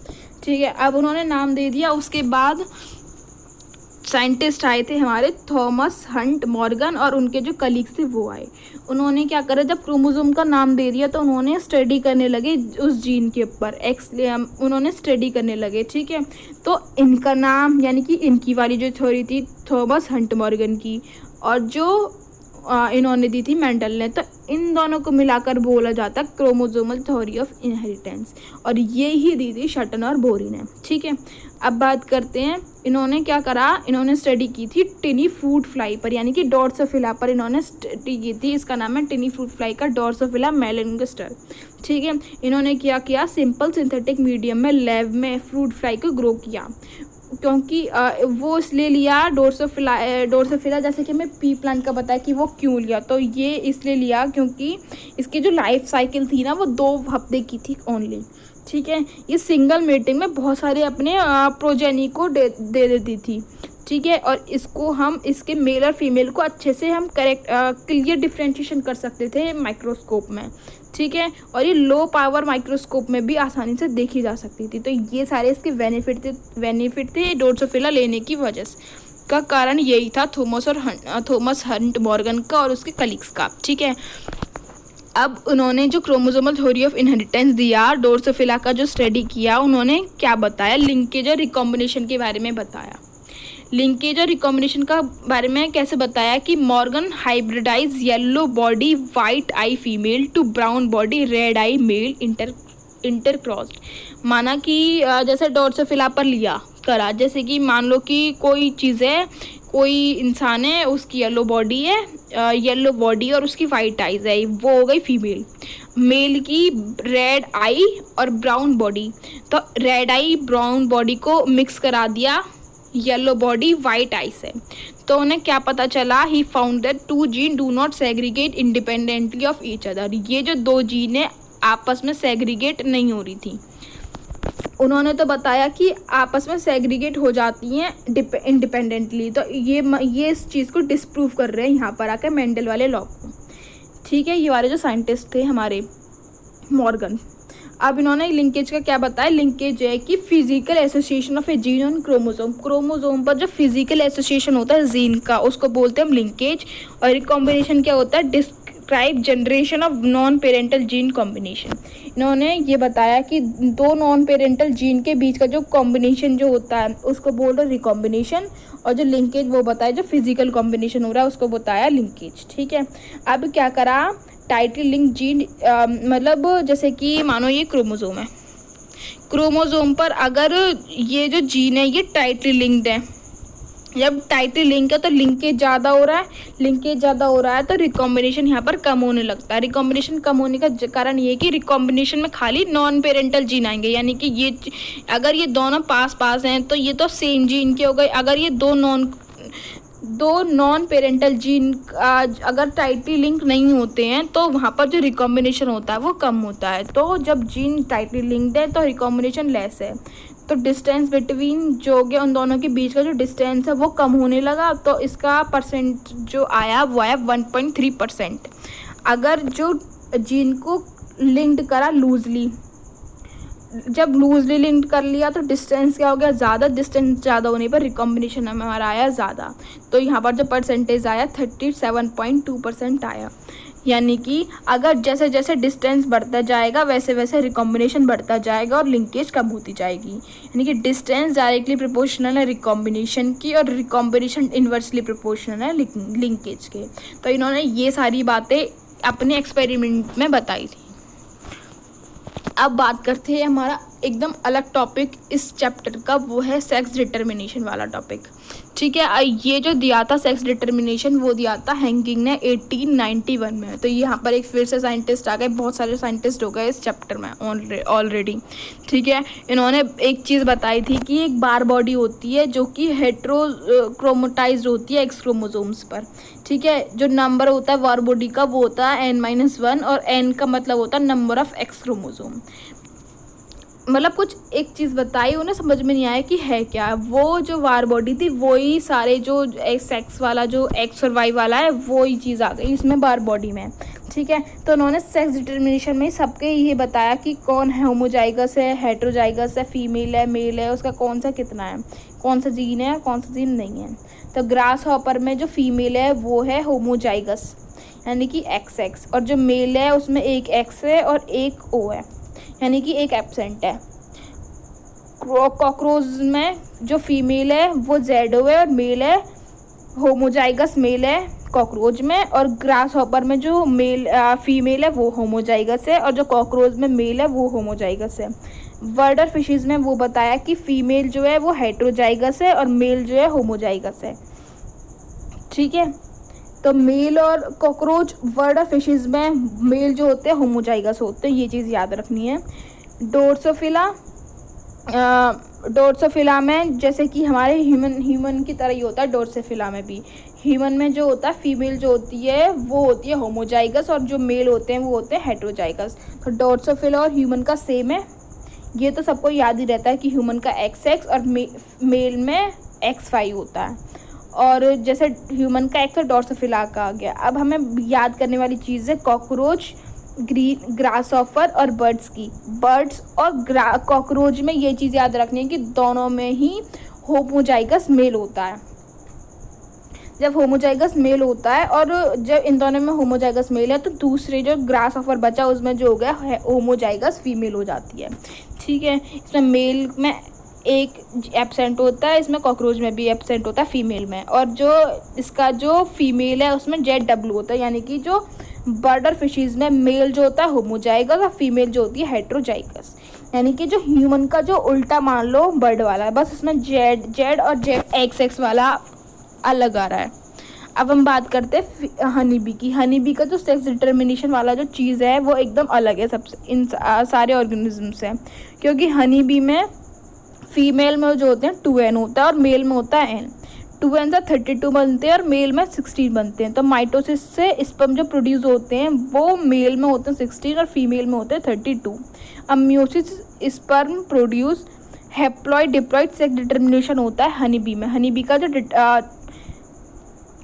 ठीक है, अब उन्होंने नाम दे दिया। उसके बाद साइंटिस्ट आए थे हमारे थॉमस हंट मॉर्गन और उनके जो कलीग्स थे वो आए। उन्होंने क्या करा, जब क्रोमोसोम का नाम दे दिया तो उन्होंने स्टडी करने लगे उस जीन के ऊपर, उन्होंने स्टडी करने लगे। ठीक है, तो इनका नाम यानी कि इनकी वाली जो थ्योरी थी थॉमस हंट मॉर्गन की, और जो इन्होंने दी थी मेंडल ने, तो इन दोनों को मिलाकर बोला जाता है क्रोमोसोमल थ्योरी ऑफ इनहेरिटेंस, और ये ही दी थी शटनर और बोरी ने। ठीक है, अब बात करते हैं इन्होंने क्या करा, इन्होंने स्टडी की थी टिनी फ्रूट फ्लाई पर, यानी कि ड्रोसोफिला पर इन्होंने स्टडी की थी। इसका नाम है टिनी फ्रूट फ्लाई का ड्रोसोफिला मेलनगस्टर। ठीक है, इन्होंने क्या किया, सिंपल सिंथेटिक मीडियम में लैब में फ्रूट फ्लाई को ग्रो किया, क्योंकि वो इसलिए लिया ड्रोसोफिला जैसे कि हमें पी प्लांट का बताया कि वो क्यों लिया, तो ये इसलिए लिया क्योंकि इसकी जो लाइफ साइकिल थी ना वो 2 हफ्ते की थी ओनली। ठीक है, ये सिंगल मीटिंग में बहुत सारे अपने प्रोजेनी को दे देती थी। ठीक है, और इसको हम इसके मेल और फीमेल को अच्छे से हम क्लियर डिफ्रेंशिएशन कर सकते थे माइक्रोस्कोप में। ठीक है, और ये लो पावर माइक्रोस्कोप में भी आसानी से देखी जा सकती थी। तो ये सारे इसके बेनिफिट थे ड्रोसोफिला लेने की वजह से। का कारण यही था थॉमस हंट मॉर्गन का और उसके कलीग्स का। ठीक है, अब उन्होंने जो क्रोमोसोमल थ्योरी ऑफ इनहेरिटेंस दिया, ड्रोसोफिला का जो स्टडी किया, उन्होंने क्या बताया, लिंकेज और रिकॉम्बिनेशन के बारे में बताया। लिंकेज और रिकॉम्बिनेशन का बारे में कैसे बताया कि Morgan hybridise yellow body white eye female to brown body red eye male intercrossed. माना कि जैसे ड्रोसोफिला पर लिया करा, जैसे कि मान लो कि कोई चीज़ है, कोई इंसान है, उसकी येलो बॉडी है, येलो बॉडी और उसकी वाइट आइज है, वो हो गई फीमेल। मेल की रेड आई और ब्राउन बॉडी, तो रेड आई ब्राउन बॉडी को मिक्स करा दिया येलो बॉडी वाइट आई से, तो उन्हें क्या पता चला, he found that 2 gene do not segregate independently of each other. ये जो 2 जीन है आपस में सेग्रीगेट नहीं हो रही थी। उन्होंने तो बताया कि आपस में सेग्रीगेट हो जाती हैं इंडिपेंडेंटली, तो ये इस चीज़ को डिस्प्रूव कर रहे हैं यहाँ पर आकर मेंडल वाले लॉ को। ठीक है, ये वाले जो साइंटिस्ट थे हमारे मॉर्गन। अब इन्होंने लिंकेज का क्या बताया, लिंकेज है कि physical association of A gene on chromosome पर जो फिजिकल एसोसिएशन होता है जीन का उसको बोलते हैं हम लिंकेज। और रिकॉम्बिनेशन क्या होता है, describe generation of non parental gene combination. इन्होंने ये बताया कि 2 नॉन पेरेंटल जीन के बीच का जो कॉम्बिनेशन जो होता है उसको बोल रहे रिकॉम्बिनेशन, और जो लिंकेज वो बताया जो फिजिकल कॉम्बिनेशन हो रहा है उसको बताया लिंकेज। ठीक है, अब क्या करा, टाइटली लिंक जीन, मतलब जैसे कि मानो ये क्रोमोसोम है, क्रोमोसोम पर अगर ये जो जीन है ये टाइटली लिंक्ड है, जब टाइटली लिंक है तो लिंकेज ज़्यादा हो रहा है, तो रिकॉम्बिनेशन यहाँ पर कम होने लगता है। रिकॉम्बिनेशन कम होने का कारण ये कि रिकॉम्बिनेशन में खाली नॉन पेरेंटल जीन आएंगे, यानी कि ये अगर ये दोनों पास हैं तो ये तो सेम जीन के हो गए। अगर ये दो नॉन पेरेंटल जीन अगर टाइटली लिंक नहीं होते हैं तो वहाँ पर जो रिकॉम्बिनेशन होता है वो कम होता है। तो जब जीन टाइटली लिंक्ड है तो रिकॉम्बिनेशन लेस है, तो डिस्टेंस बिटवीन जो हो गया उन दोनों के बीच का जो डिस्टेंस है वो कम होने लगा, तो इसका परसेंट जो आया वो आया 1.3%। अगर जो जीन को लिंक्ड करा लूजली, जब लूजली लिंक्ड कर लिया तो डिस्टेंस क्या हो गया, ज़्यादा। डिस्टेंस ज़्यादा होने पर रिकॉम्बिनेशन हमारा आया ज़्यादा, तो यहाँ पर जो परसेंटेज आया 37.2% आया। यानी कि अगर जैसे जैसे डिस्टेंस बढ़ता जाएगा वैसे वैसे रिकॉम्बिनेशन बढ़ता जाएगा और लिंकेज कम होती जाएगी। यानी कि डिस्टेंस डायरेक्टली प्रोपोर्शनल है रिकॉम्बिनेशन की और रिकॉम्बिनेशन इन्वर्सली प्रोपोर्शनल है लिंकेज के। तो इन्होंने ये सारी बातें अपने एक्सपेरिमेंट में बताई थी। अब बात करते हैं हमारा एकदम अलग टॉपिक इस चैप्टर का, वो है सेक्स डिटर्मिनेशन वाला टॉपिक। ठीक है, ये जो दिया था सेक्स डिटर्मिनेशन, वो दिया था हैंगिंग ने 1891 में। तो यहाँ पर एक फिर से साइंटिस्ट आ गए, बहुत सारे साइंटिस्ट हो गए इस चैप्टर में ऑलरेडी। ठीक है, इन्होंने एक चीज़ बताई थी कि एक बार बॉडी होती है जो कि हेट्रोक्रोमोटाइज्ड होती है एक्स क्रोमोसोम्स पर। ठीक है, जो नंबर होता है बार बॉडी का वो होता है n-1, और n का मतलब होता है नंबर ऑफ एक्स क्रोमोसोम। मतलब कुछ एक चीज़ बताई, उन्हें समझ में नहीं आया कि है क्या। वो जो वार बॉडी थी वही सारे जो सेक्स वाला जो एक्स और वाई वाला है वही चीज़ आ गई इसमें वार बॉडी में। ठीक है, तो उन्होंने सेक्स डिटर्मिनेशन में सबके ये बताया कि कौन है होमोजाइगस है, हेट्रोजाइगस है, फीमेल है, मेल है, उसका कौन सा कितना है, कौन सा जीन है, कौन सा जीन नहीं है। तो ग्रास हॉपर में जो फीमेल है वो है होमोजाइगस यानी कि XX, और जो मेल है उसमें एक X है और एक O है यानी कि एक एब्सेंट है। कॉकरोच में जो फीमेल है वो ZO है और मेल है होमोजाइगस मेल है कॉकरोच में, और ग्रास हॉपर में जो फीमेल है वो होमोजाइगस है, और जो कॉकरोच में मेल है वो होमोजाइगस है। बर्ड और फिशेस में वो बताया कि फीमेल जो है वो हेट्रोजाइगस है और मेल जो है होमोजाइगस है। ठीक है, तो मेल और कॉकरोच, बर्ड और फिशेस में मेल जो होते हैं होमोजाइगस होते हैं, ये चीज़ याद रखनी है। डोर्सोफिला में जैसे कि हमारे ह्यूमन की तरह ही होता है, डोर्सोफिला में भी ह्यूमन में जो होता है फीमेल जो होती है वो होती है होमोजाइगस और जो मेल होते हैं वो होते हैं हेट्रोजाइगस। तो डोर्सोफिला और ह्यूमन का सेम है, ये तो सबको याद ही रहता है कि ह्यूमन का XX और मेल में XY होता है, और जैसे ह्यूमन का X और डोर्सोफिला का आ गया। अब हमें याद करने वाली चीज़ है कॉकरोच, ग्रासहॉपर और बर्ड्स और कॉकरोच में ये चीज़ याद रखनी है कि दोनों में ही होमोजाइगस मेल होता है। जब होमोजाइगस मेल होता है और जब इन दोनों में होमोजाइगस मेल है तो दूसरे जो ग्रासहॉपर बचा उसमें जो हो गया होमोजाइगस फीमेल हो जाती है। ठीक है, इसमें मेल में एक एब्सेंट होता है, इसमें कॉकरोच में भी एब्सेंट होता है फीमेल में, और जो इसका जो फीमेल है उसमें ZW होता है, यानी कि जो बर्ड और फिशेस में मेल जो होता है होमोजाइगस और फीमेल जो होती है हेट्रोजाइगस। यानी कि जो ह्यूमन का जो उल्टा मान लो बर्ड वाला है, बस उसमें Z और XX वाला अलग आ रहा है। अब हम बात करते हैं हनी बी की। हनी बी का जो सेक्स डिटर्मिनेशन वाला जो चीज़ है वो एकदम अलग है सबसे इन सारे ऑर्गेनिज्म से, क्योंकि हनी बी में फीमेल में जो होते हैं 2N होता है और मेल में होता है N। 2N से 32 बनते हैं और मेल में 16 बनते हैं। तो माइटोसिस से स्पर्म जो प्रोड्यूस होते हैं वो मेल में होते हैं 16 और फीमेल में होते हैं 32। अब meiosis sperm produce haploid diploid sex determination होता है हनी बी में। हनी बी का जो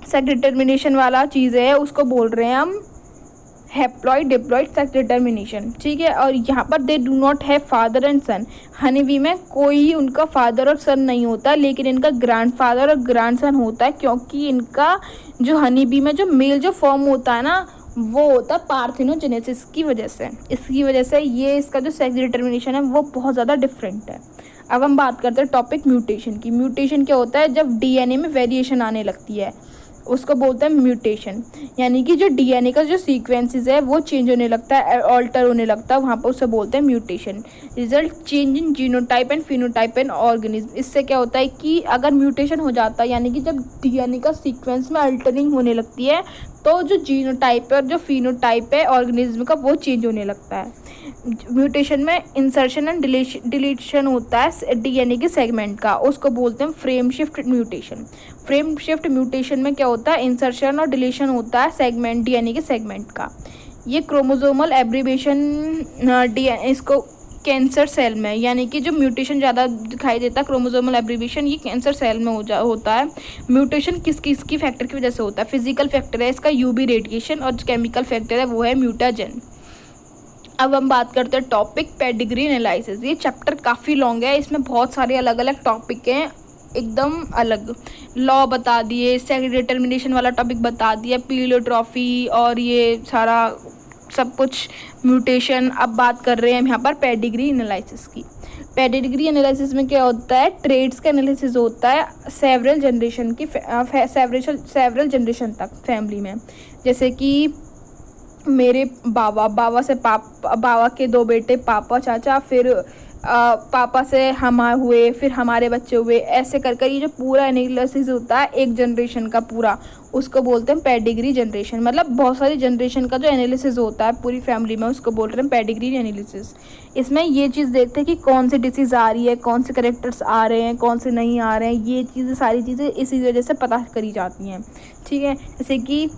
सेक्स डिटर्मिनेशन वाला चीज़ है उसको बोल रहे हैं हम हैप्लॉइड डिप्लॉइड सेक्स डिटर्मिनेशन। ठीक है, और यहाँ पर they do not have father and son. Honey bee में कोई उनका फादर और सन नहीं होता, लेकिन इनका ग्रैंडफादर और ग्रैंडसन होता है, क्योंकि इनका जो हनी बी में जो मेल जो फॉर्म होता है ना वो होता है पार्थिनोजेनेसिस की वजह से। इसकी वजह से ये इसका जो सेक्स डिटर्मिनेशन है वो बहुत ज़्यादा डिफरेंट है। अब हम बात करते हैं टॉपिक म्यूटेशन की। म्यूटेशन क्या होता है? जब DNA में वेरिएशन आने लगती है उसको बोलते हैं म्यूटेशन, यानी कि जो DNA का जो सीक्वेंसेस है वो चेंज होने लगता है, ऑल्टर होने लगता है, वहाँ पर उसे बोलते हैं mutation. Result change in genotype and phenotype and organism. इससे क्या होता है कि अगर म्यूटेशन हो जाता है, यानी कि जब DNA का सीक्वेंस में अल्टरिंग होने लगती है तो जो जीनोटाइप है और जो फिनोटाइप है ऑर्गेनिज्म का वो चेंज होने लगता है। म्यूटेशन में इंसर्शन एंड डिलीशन होता है DNA के सेगमेंट का, उसको बोलते हैं frame shift mutation. Frame shift mutation में क्या होता है? इंसर्शन और डिलीशन होता है सेगमेंट DNA के सेगमेंट का। ये क्रोमोसोमल एब्रीवेशन इसको कैंसर सेल में, यानी कि जो म्यूटेशन ज़्यादा दिखाई देता है क्रोमोसोमल एब्रीवेशन, ये कैंसर सेल में होता है। म्यूटेशन किसकी फैक्टर की वजह से होता है? फिजिकल फैक्टर है इसका UV रेडिएशन, और जो केमिकल फैक्टर है वो है म्यूटाजन। अब हम बात करते हैं टॉपिक पेडिग्री एनालिसिस। ये चैप्टर काफ़ी लॉन्ग है, इसमें बहुत सारे अलग अलग टॉपिक हैं, एकदम अलग। लॉ बता दिए, सेक्स डिटर्मिनेशन वाला टॉपिक बता दिया, प्लीयोट्रॉफी और ये सारा सब कुछ म्यूटेशन। अब बात कर रहे हैं हम यहाँ पर पेडिग्री एनालिसिस की। पेडिग्री एनालिसिस में क्या होता है? ट्रेड्स का एनालिसिस होता है सेवरल जनरेशन की सेवरल जनरेशन तक फैमिली में। जैसे कि मेरे बाबा से बाबा के 2 बेटे, पापा चाचा, फिर पापा से हम हुए, फिर हमारे बच्चे हुए, ऐसे कर कर ये जो पूरा एनालिसिस होता है एक जनरेशन का पूरा, उसको बोलते हैं पेडिग्री जनरेशन। मतलब बहुत सारी जनरेशन का जो एनालिसिस होता है पूरी फैमिली में, उसको बोल रहे हैं पेडिग्री एनालिसिस। इसमें ये चीज़ देखते हैं कि कौन सी डिसीज़ आ रही है, कौन से करेक्टर्स आ रहे हैं, कौन से नहीं आ रहे हैं, ये चीज़ें सारी चीज़ें इसी वजह से पता करी जाती हैं। ठीक है, जैसे कि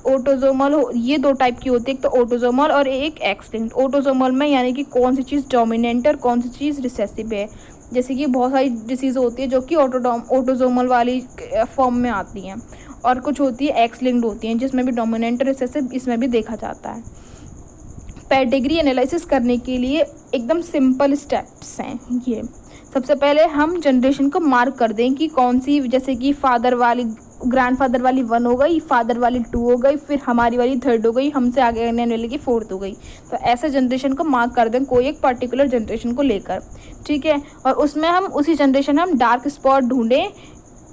ऑटोजोमल ये दो टाइप की होती है, एक तो ऑटोजोमल और एक एक्स लिंक्ड। ऑटोजोमल में यानी कि कौन सी चीज़ डोमिनेंट है और कौन सी चीज़ रिसेसिव है। जैसे कि बहुत सारी डिसीज़ होती है जो कि ऑटोजोमल वाली फॉर्म में आती हैं, और कुछ होती है एक्स लिंक्ड होती हैं जिसमें भी डोमिनेंट और रिसेसिव इसमें भी देखा जाता है। पेडिग्री एनालिसिस करने के लिए एकदम सिंपल स्टेप्स हैं ये। सबसे पहले हम जनरेशन को मार्क कर दें कि कौन सी, जैसे कि फादर वाली, ग्रैंडफादर वाली 1 हो गई, फादर वाली 2 हो गई, फिर हमारी वाली 3rd हो गई, हमसे आगे आने वाली की 4th हो गई। तो ऐसे जनरेशन को मार्क कर दें कोई एक पर्टिकुलर जनरेशन को लेकर। ठीक है, और उसमें हम उसी जनरेशन में हम डार्क स्पॉट ढूंढें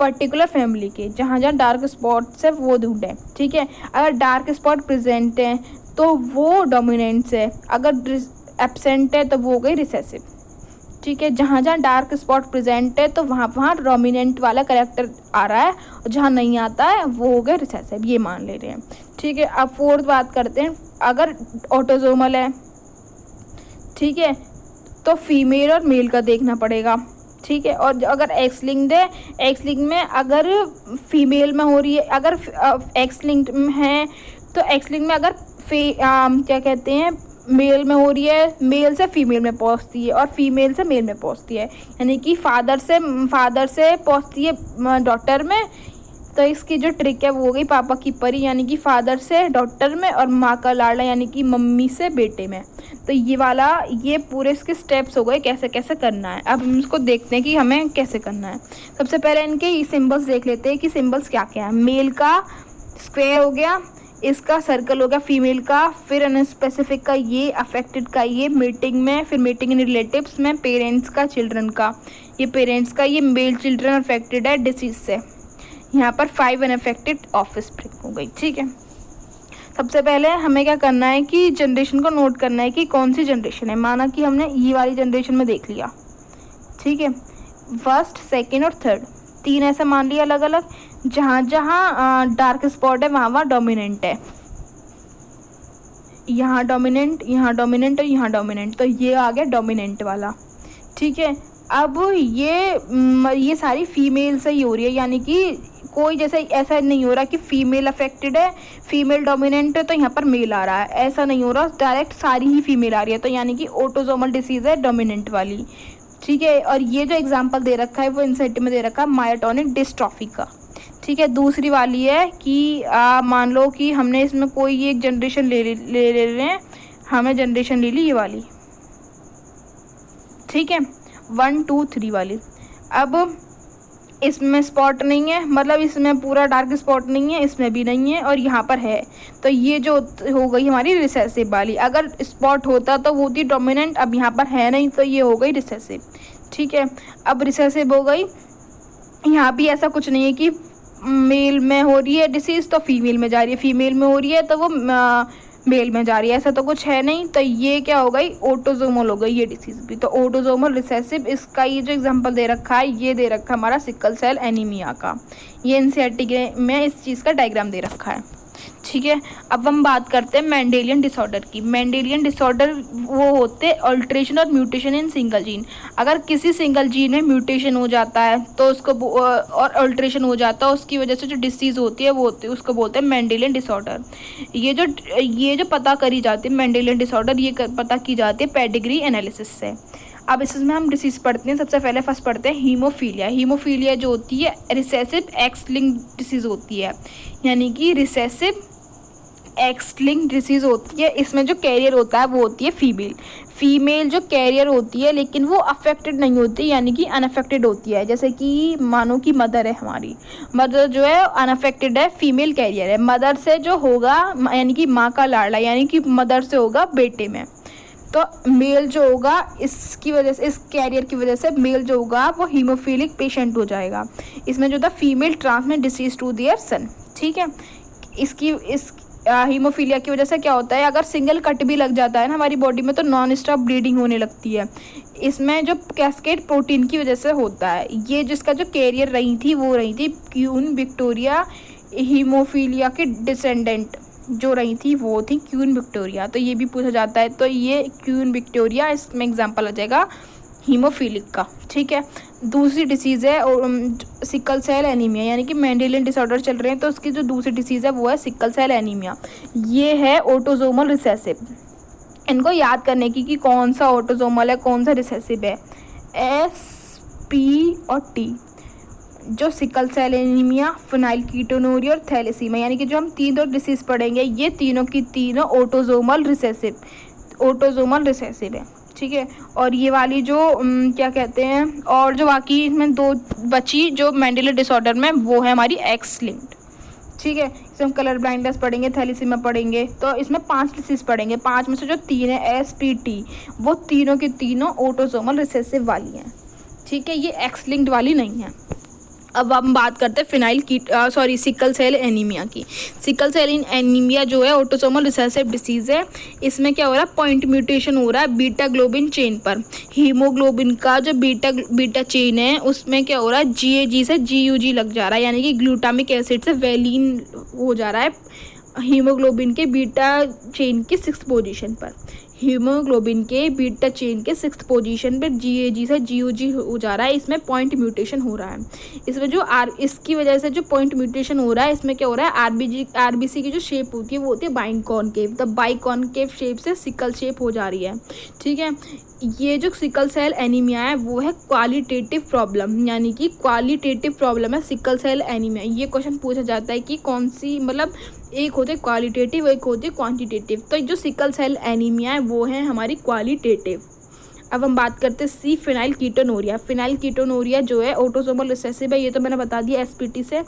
पर्टिकुलर फैमिली के, जहाँ जहाँ डार्क स्पॉट्स है वो ढूंढें। ठीक है, अगर डार्क स्पॉट प्रेजेंट है तो वो डोमिनेंट्स है, अगर एब्सेंट है तो वो हो गई रिसेसिव। ठीक है, जहाँ जहाँ डार्क स्पॉट प्रेजेंट है तो वहाँ डोमिनेंट वाला कैरेक्टर आ रहा है, और जहाँ नहीं आता है वो हो गया रिसेसिव, ये मान ले रहे हैं। ठीक है, अब 4th बात करते हैं। अगर ऑटोजोमल है, ठीक है, तो फीमेल और मेल का देखना पड़ेगा। ठीक है, और अगर एक्स लिंक्ड है, एक्स लिंक में अगर फीमेल में हो रही है, अगर एक्स लिंक्ड में है तो एक्स लिंक में अगर क्या कहते हैं मेल में हो रही है, मेल से फीमेल में पहुंचती है और फीमेल से मेल में पहुंचती है, यानी कि फादर से पहुंचती है डॉटर में। तो इसकी जो ट्रिक है वो हो गई पापा की परी, यानी कि फादर से डॉटर में और माँ का लाडला यानी कि मम्मी से बेटे में। तो ये पूरे इसके स्टेप्स हो गए कैसे कैसे करना है। अब हम इसको देखते हैं कि हमें कैसे करना है। सबसे पहले इनके सिंबल्स देख लेते हैं कि सिंबल्स क्या क्या है। मेल का स्क्वायर हो गया, इसका सर्कल हो गया फीमेल का, फिर अनस्पेसिफिक का ये, अफेक्टेड का ये, मीटिंग में, फिर मीटिंग इन रिलेटिव्स में, पेरेंट्स का, चिल्ड्रन का, ये पेरेंट्स का, ये मेल चिल्ड्रन अफेक्टेड है डिसीज से। यहाँ पर 5 अनअफेक्टेड ऑफस्प्रिंग हो गई। ठीक है, सबसे पहले हमें क्या करना है कि जनरेशन को नोट करना है कि कौन सी जनरेशन है। माना कि हमने ये वाली जनरेशन में देख लिया, ठीक है, 1st, 2nd और 3rd, 3 ऐसा मान लिया अलग अलग। जहाँ जहाँ डार्क स्पॉट है वहाँ डोमिनेंट है, यहाँ डोमिनेंट, यहाँ डोमिनेंट और यहाँ डोमिनेंट, तो ये आ गया डोमिनेंट वाला। ठीक है, अब ये सारी फीमेल से ही हो रही है, यानी कि कोई जैसे ऐसा नहीं हो रहा कि फीमेल अफेक्टेड है, फीमेल डोमिनेंट है तो यहाँ पर मेल आ रहा है, ऐसा नहीं हो रहा, डायरेक्ट सारी ही फीमेल आ रही है। तो यानी कि ऑटोजोमल डिसीज है डोमिनेंट वाली। ठीक है, और ये जो एग्जांपल दे रखा है वो इंसेट में दे रखा है मायोटोनिक डिस्ट्रॉफी का। ठीक है, दूसरी वाली है कि मान लो कि हमने इसमें कोई एक जनरेशन ले रहे हैं, हमें जनरेशन ले ली ये वाली, ठीक है, 1, 2, 3 वाली। अब इसमें स्पॉट नहीं है, मतलब इसमें पूरा डार्क स्पॉट नहीं है, इसमें भी नहीं है, और यहाँ पर है, तो ये जो हो गई हमारी रिसेसिव वाली। अगर स्पॉट होता तो वो थी डोमिनेंट, अब यहाँ पर है नहीं तो ये हो गई रिसेसिव। ठीक है, अब रिसेसिव हो गई, यहाँ भी ऐसा कुछ नहीं है कि मेल में हो रही है डिसीज़ तो फीमेल में जा रही है, फीमेल में हो रही है तो वो मेल में जा रही है, ऐसा तो कुछ है नहीं। तो ये क्या हो गई, ऑटोजोमल हो गई ये डिसीज़ भी। तो ऑटोजोमल रिसेसिव, इसका ये जो एग्जांपल दे रखा है ये दे रखा है हमारा सिकल सेल एनीमिया का, ये एनसीईआरटी में इस चीज़ का डायग्राम दे रखा है। ठीक है, अब हम बात करते हैं मेंडेलियन डिसऑर्डर की। मेंडेलियन डिसऑर्डर वो होते हैं अल्ट्रेशन और म्यूटेशन इन सिंगल जीन। अगर किसी सिंगल जीन में म्यूटेशन हो जाता है तो उसको और अल्ट्रेशन हो जाता है, उसकी वजह से जो डिसीज़ होती है वो होती है, उसको बोलते हैं मेंडेलियन डिसऑर्डर। ये जो पता करी जाती है मेंडेलियन डिसऑर्डर, ये पता की जाती है पेडिग्री एनालिसिस से। अब इसमें हम डिसीज़ पढ़ते हैं। सबसे पहले फर्स्ट पढ़ते हैं हीमोफीलिया। हीमोफीलिया जो होती है रिसेसिव एक्स लिंक्ड डिसीज़ होती है, यानी कि रिसेसिव एक्स लिंक्ड डिसीज़ होती है। इसमें जो कैरियर होता है वो होती है फीमेल जो कैरियर होती है, लेकिन वो अफेक्टेड नहीं होती, यानी कि अनअफेक्टेड होती है। जैसे कि मानो कि मदर है, हमारी मदर जो है अनअफेक्टेड है, फीमेल कैरियर है। मदर से जो होगा यानी कि माँ का लाडला, यानी कि मदर से होगा बेटे में, तो मेल जो होगा इसकी वजह से, इस कैरियर की वजह से मेल जो होगा वो हीमोफिलिक पेशेंट हो जाएगा। इसमें जो था female transmit disease to their son. ठीक है, हीमोफीलिया की वजह से क्या होता है, अगर सिंगल कट भी लग जाता है ना हमारी बॉडी में तो नॉन स्टॉप ब्लीडिंग होने लगती है। इसमें जो कैस्केड प्रोटीन की वजह से होता है। ये जिसका जो कैरियर रही थी वो रही थी क्वीन विक्टोरिया, हीमोफीलिया के डिसेंडेंट जो रही थी वो थी क्वीन विक्टोरिया। तो ये भी पूछा जाता है, तो ये क्वीन विक्टोरिया इसमें एग्जाम्पल आ जाएगा हीमोफीलिक का। ठीक है, दूसरी डिसीज़ है सिकल सेल एनीमिया, यानी कि मेंडेलियन डिसऑर्डर चल रहे हैं तो उसकी जो दूसरी डिसीज़ है वो है सिकल सेल एनीमिया। ये है ऑटोसोमल रिसेसिव। इनको याद करने की कि कौन सा ऑटोसोमल है कौन सा रिसेसिव है, एस, पी और टी। जो सिकल सेल एनीमिया, फिनाइलकीटोनुरिया और थैलेसीमिया, यानी कि जो हम तीनों डिसीज़ पढ़ेंगे ये तीनों की तीनों ऑटोसोमल रिसेसिव है। ठीक है, और ये वाली जो क्या कहते हैं, और जो बाकी इसमें दो बची जो मेंडेलियन डिसऑर्डर में वो है हमारी एक्स लिंक्ड। ठीक है, इसमें हम कलर ब्लाइंडनेस पढ़ेंगे, थैलेसीमिया पढ़ेंगे, तो इसमें 5 डिसीज पढ़ेंगे। 5 में से जो 3 है एसपीटी, वो तीनों की तीनों ऑटोसोमल रिसेसिव वाली हैं। ठीक है, ये एक्स लिंक्ड वाली नहीं है। अब हम बात करते हैं सिकल सेल एनीमिया की। सिकल सेल एनीमिया जो है ऑटोसोमल रिसेसिव डिसीज़ है। इसमें क्या हो रहा है, पॉइंट म्यूटेशन हो रहा है बीटा ग्लोबिन चेन पर। हीमोग्लोबिन का जो बीटा चेन है उसमें क्या हो रहा है, GAG से GUG लग जा रहा है, यानी कि ग्लूटामिक एसिड से वेलिन हो जा रहा है हीमोग्लोबिन के बीटा चेन की 6th पोजीशन पर। हीमोग्लोबिन के बीटा चेन के 6th पोजीशन पर GAG से GUG हो जा रहा है, इसमें पॉइंट म्यूटेशन हो रहा है। इसमें जो इसकी वजह से जो पॉइंट म्यूटेशन हो रहा है इसमें क्या हो रहा है, RBC की जो शेप होती है वो होती है बाइकॉनकेव। तो बाइकॉनकेव शेप से सिकल शेप हो जा रही है। ठीक है, ये जो सिकल सेल एनीमिया है वो है क्वालिटेटिव प्रॉब्लम, यानी कि क्वालिटेटिव प्रॉब्लम है सिकल सेल एनीमिया। ये क्वेश्चन पूछा जाता है कि कौन सी, मतलब एक होते क्वालिटेटिव एक होते क्वांटिटेटिव। तो जो सिकल सेल एनीमिया है वो है हमारी क्वालिटेटिव। अब हम बात करते हैं सी फिनाइलकीटोनुरिया। फिनाइलकीटोनुरिया जो है ऑटोसोमल रिसेसिव है, ये तो मैंने बता दिया एसपीटी से।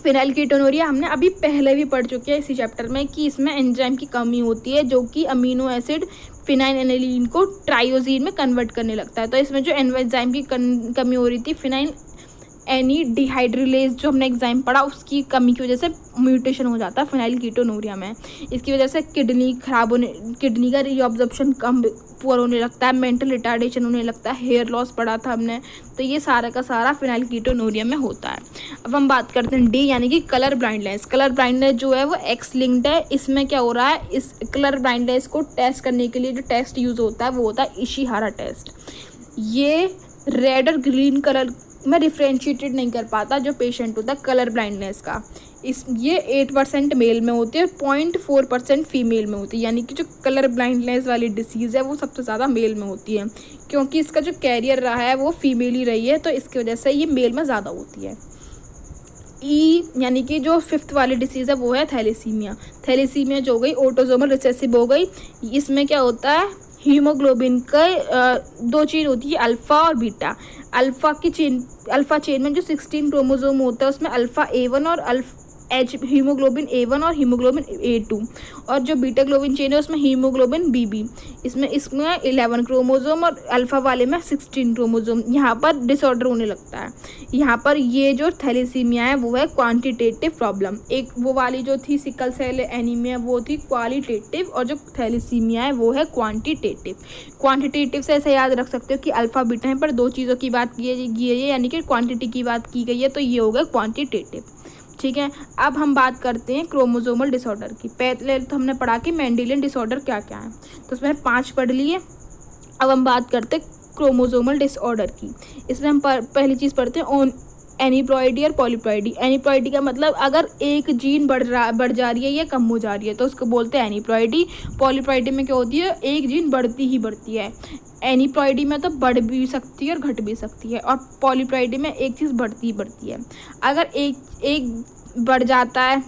फिनाइलकीटोनुरिया हमने अभी पहले भी पढ़ चुके हैं इसी चैप्टर में कि इसमें एंजाइम की कमी होती है जो कि अमीनो एसिड फिनाइल को ट्रायोजीन में कन्वर्ट करने लगता है। तो इसमें जो एंजाइम की कमी हो रही थी फिनाइल डिहाइड्रिलेज जो हमने एग्जाम पढ़ा उसकी कमी की वजह से म्यूटेशन हो जाता है फिनाइलकीटोनुरिया में। इसकी वजह से किडनी खराब होने, किडनी का रीअब्जॉर्प्शन कम पुअर होने लगता है, मेंटल रिटार्डेशन होने लगता है, हेयर लॉस पढ़ा था हमने। तो ये सारा का सारा फिनाइलकीटोनुरिया में होता है। अब हम बात करते हैं डी, यानी कि कलर ब्लाइंडनेस। कलर ब्लाइंडनेस जो है वो एक्स लिंक्ड है। इसमें क्या हो रहा है, इस कलर ब्लाइंडनेस को टेस्ट करने के लिए जो टेस्ट यूज़ होता है वो होता है इशिहारा टेस्ट। ये रेड और ग्रीन कलर में डिफ्रेंशिएटेड नहीं कर पाता जो पेशेंट होता है कलर ब्लाइंडनेस का। ये 8% मेल में होती है और 0.4% फीमेल में होती है, यानी कि जो कलर ब्लाइंडनेस वाली डिसीज़ है वो सबसे ज़्यादा मेल में होती है, क्योंकि इसका जो कैरियर रहा है वो फीमेल ही रही है, तो इसकी वजह से ये मेल में ज़्यादा होती है। ई, यानी कि जो 5th वाली डिसीज़ है वो है थैलेसीमिया। थैलेसीमिया जो हो गई ऑटोसोमल रिसेसिव हो गई। इसमें क्या होता है, हीमोग्लोबिन का 2 चेन होती है अल्फ़ा और बीटा। अल्फ़ा चेन में जो 16 क्रोमोसोम होता है उसमें अल्फ़ा A1 और हीमोग्लोबिन A1 और हीमोग्लोबिन A2, और जो बीटा ग्लोबिन चेन है उसमें हीमोग्लोबिन BB। इसमें 11 क्रोमोसोम और अल्फ़ा वाले में 16 क्रोमोसोम। यहाँ पर डिसऑर्डर होने लगता है। यहाँ पर ये जो थैलेसीमिया है वो है क्वांटिटेटिव प्रॉब्लम। एक वो वाली जो थी सिकल सेल एनीमिया वो थी क्वालिटेटिव, और जो थैलेसीमिया है वो है क्वांटिटेटिव। क्वांटिटेटिव से ऐसे याद रख सकते हो कि अल्फ़ा बीटा है पर 2 चीज़ों की बात की है, यानी कि क्वांटिटी की बात की गई है, तो ये होगा क्वांटिटेटिव। ठीक है, अब हम बात करते हैं क्रोमोसोमल डिसऑर्डर की। पहले तो हमने पढ़ा कि मेंडेलियन डिसऑर्डर क्या क्या है, तो उसमें 5 पढ़ लिए। अब हम बात करते हैं क्रोमोसोमल डिसऑर्डर की। इसमें हम पहली चीज़ पढ़ते हैं एनीप्लॉइडी और पॉलीप्लॉइडी। एनीप्लॉइडी का मतलब अगर एक जीन बढ़ जा रही है या कम हो जा रही है तो उसको बोलते हैं एनीप्लॉइडी। पॉलीप्लॉइडी में क्या होती है, एक जीन बढ़ती ही बढ़ती है। एनीप्लॉइडी में तो बढ़ भी सकती है और घट भी सकती है, और पॉलीप्लॉइडी में एक चीज़ बढ़ती ही बढ़ती है। अगर एक बढ़ जाता है,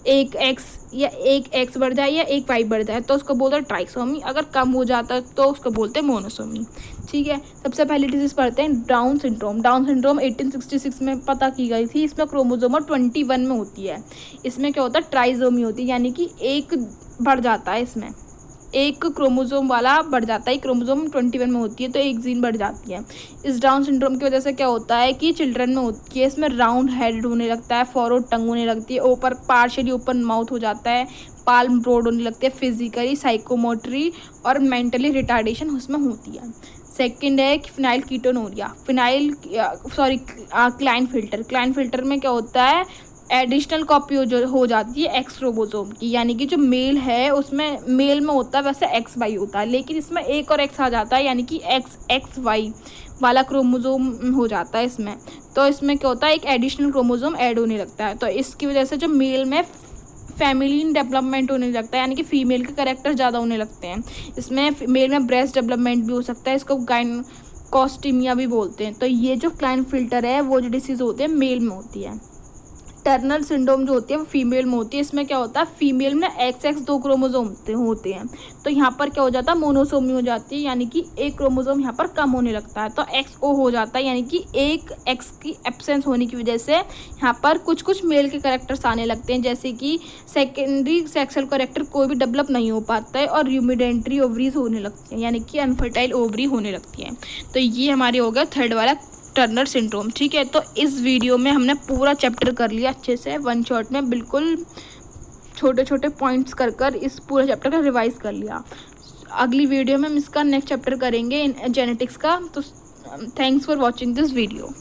एक एक्स बढ़ जाए या एक वाई बढ़ जाए तो उसको बोलते हैं ट्राइसोमी। अगर कम हो जाता है तो उसको बोलते हैं मोनोसोमी। ठीक है, सबसे पहली डिजीज़ पढ़ते हैं डाउन सिंड्रोम। डाउन सिंड्रोम 1866 में पता की गई थी। इसमें क्रोमोसोम 21 में होती है। इसमें क्या होता है, ट्राइसोमी होती है, यानी कि एक बढ़ जाता है इसमें, एक क्रोमोसोम वाला बढ़ जाता है, क्रोमोसोम 21 में होती है तो एक जीन बढ़ जाती है। इस डाउन सिंड्रोम की वजह से क्या होता है कि चिल्ड्रन में होती है, इसमें राउंड हेड होने लगता है, फॉरवर्ड टंग होने लगती है, ऊपर पार्शियली ओपन माउथ हो जाता है, पाल्म ब्रॉड होने लगती है, फिजिकली साइकोमोटरी और मेंटली रिटार्डेशन उसमें होती है। सेकंड है कि फिनाइल कीटोनूरिया, क्लाइन फिल्टर में क्या होता है, एडिशनल कॉपी हो जाती है एक्स क्रोमोसोम की, यानी कि जो मेल है उसमें मेल में होता है वैसे एक्स वाई होता है, लेकिन इसमें एक और एक्स आ जाता है, यानी कि एक्स वाई वाला क्रोमोसोम हो जाता है इसमें। तो इसमें क्या होता है, एक एडिशनल क्रोमोसोम ऐड होने लगता है, तो इसकी वजह से जो मेल में फैमिलीन डेवलपमेंट होने लगता है, यानी कि फीमेल के कैरेक्टर ज़्यादा होने लगते हैं। इसमें मेल में ब्रेस्ट डेवलपमेंट भी हो सकता है, इसको गाइनकोस्टीमिया भी बोलते हैं। तो ये जो क्लाइन फिल्टर है वो जो डिसीज़ होती है मेल में होती है। टर्नर सिंड्रोम जो होती है वो फीमेल में होती है। इसमें क्या होता है, फीमेल में एक्स 2 क्रोमोसोम होते हैं, तो यहाँ पर क्या हो जाता है, मोनोसोमी हो जाती है, यानी कि एक क्रोमोसोम यहाँ पर कम होने लगता है, तो XO हो जाता है, यानी कि एक एक्स की एब्सेंस होने की वजह से यहाँ पर कुछ कुछ मेल के कैरेक्टर्स आने लगते हैं, जैसे कि सेकेंडरी सेक्सुअल कैरेक्टर कोई भी डेवलप नहीं हो पाता है और र्यूमिडेंट्री ओवरीज होने लगती है, यानी कि अनफर्टाइल ओवरी होने लगती है। तो ये हमारे हो गया थर्ड वाला टर्नर सिंड्रोम। ठीक है, तो इस वीडियो में हमने पूरा चैप्टर कर लिया अच्छे से, वन शॉट में, बिल्कुल छोटे छोटे पॉइंट्स कर इस पूरे चैप्टर का रिवाइज कर लिया। अगली वीडियो में हम इसका नेक्स्ट चैप्टर करेंगे जेनेटिक्स का। तो thanks for watching this video.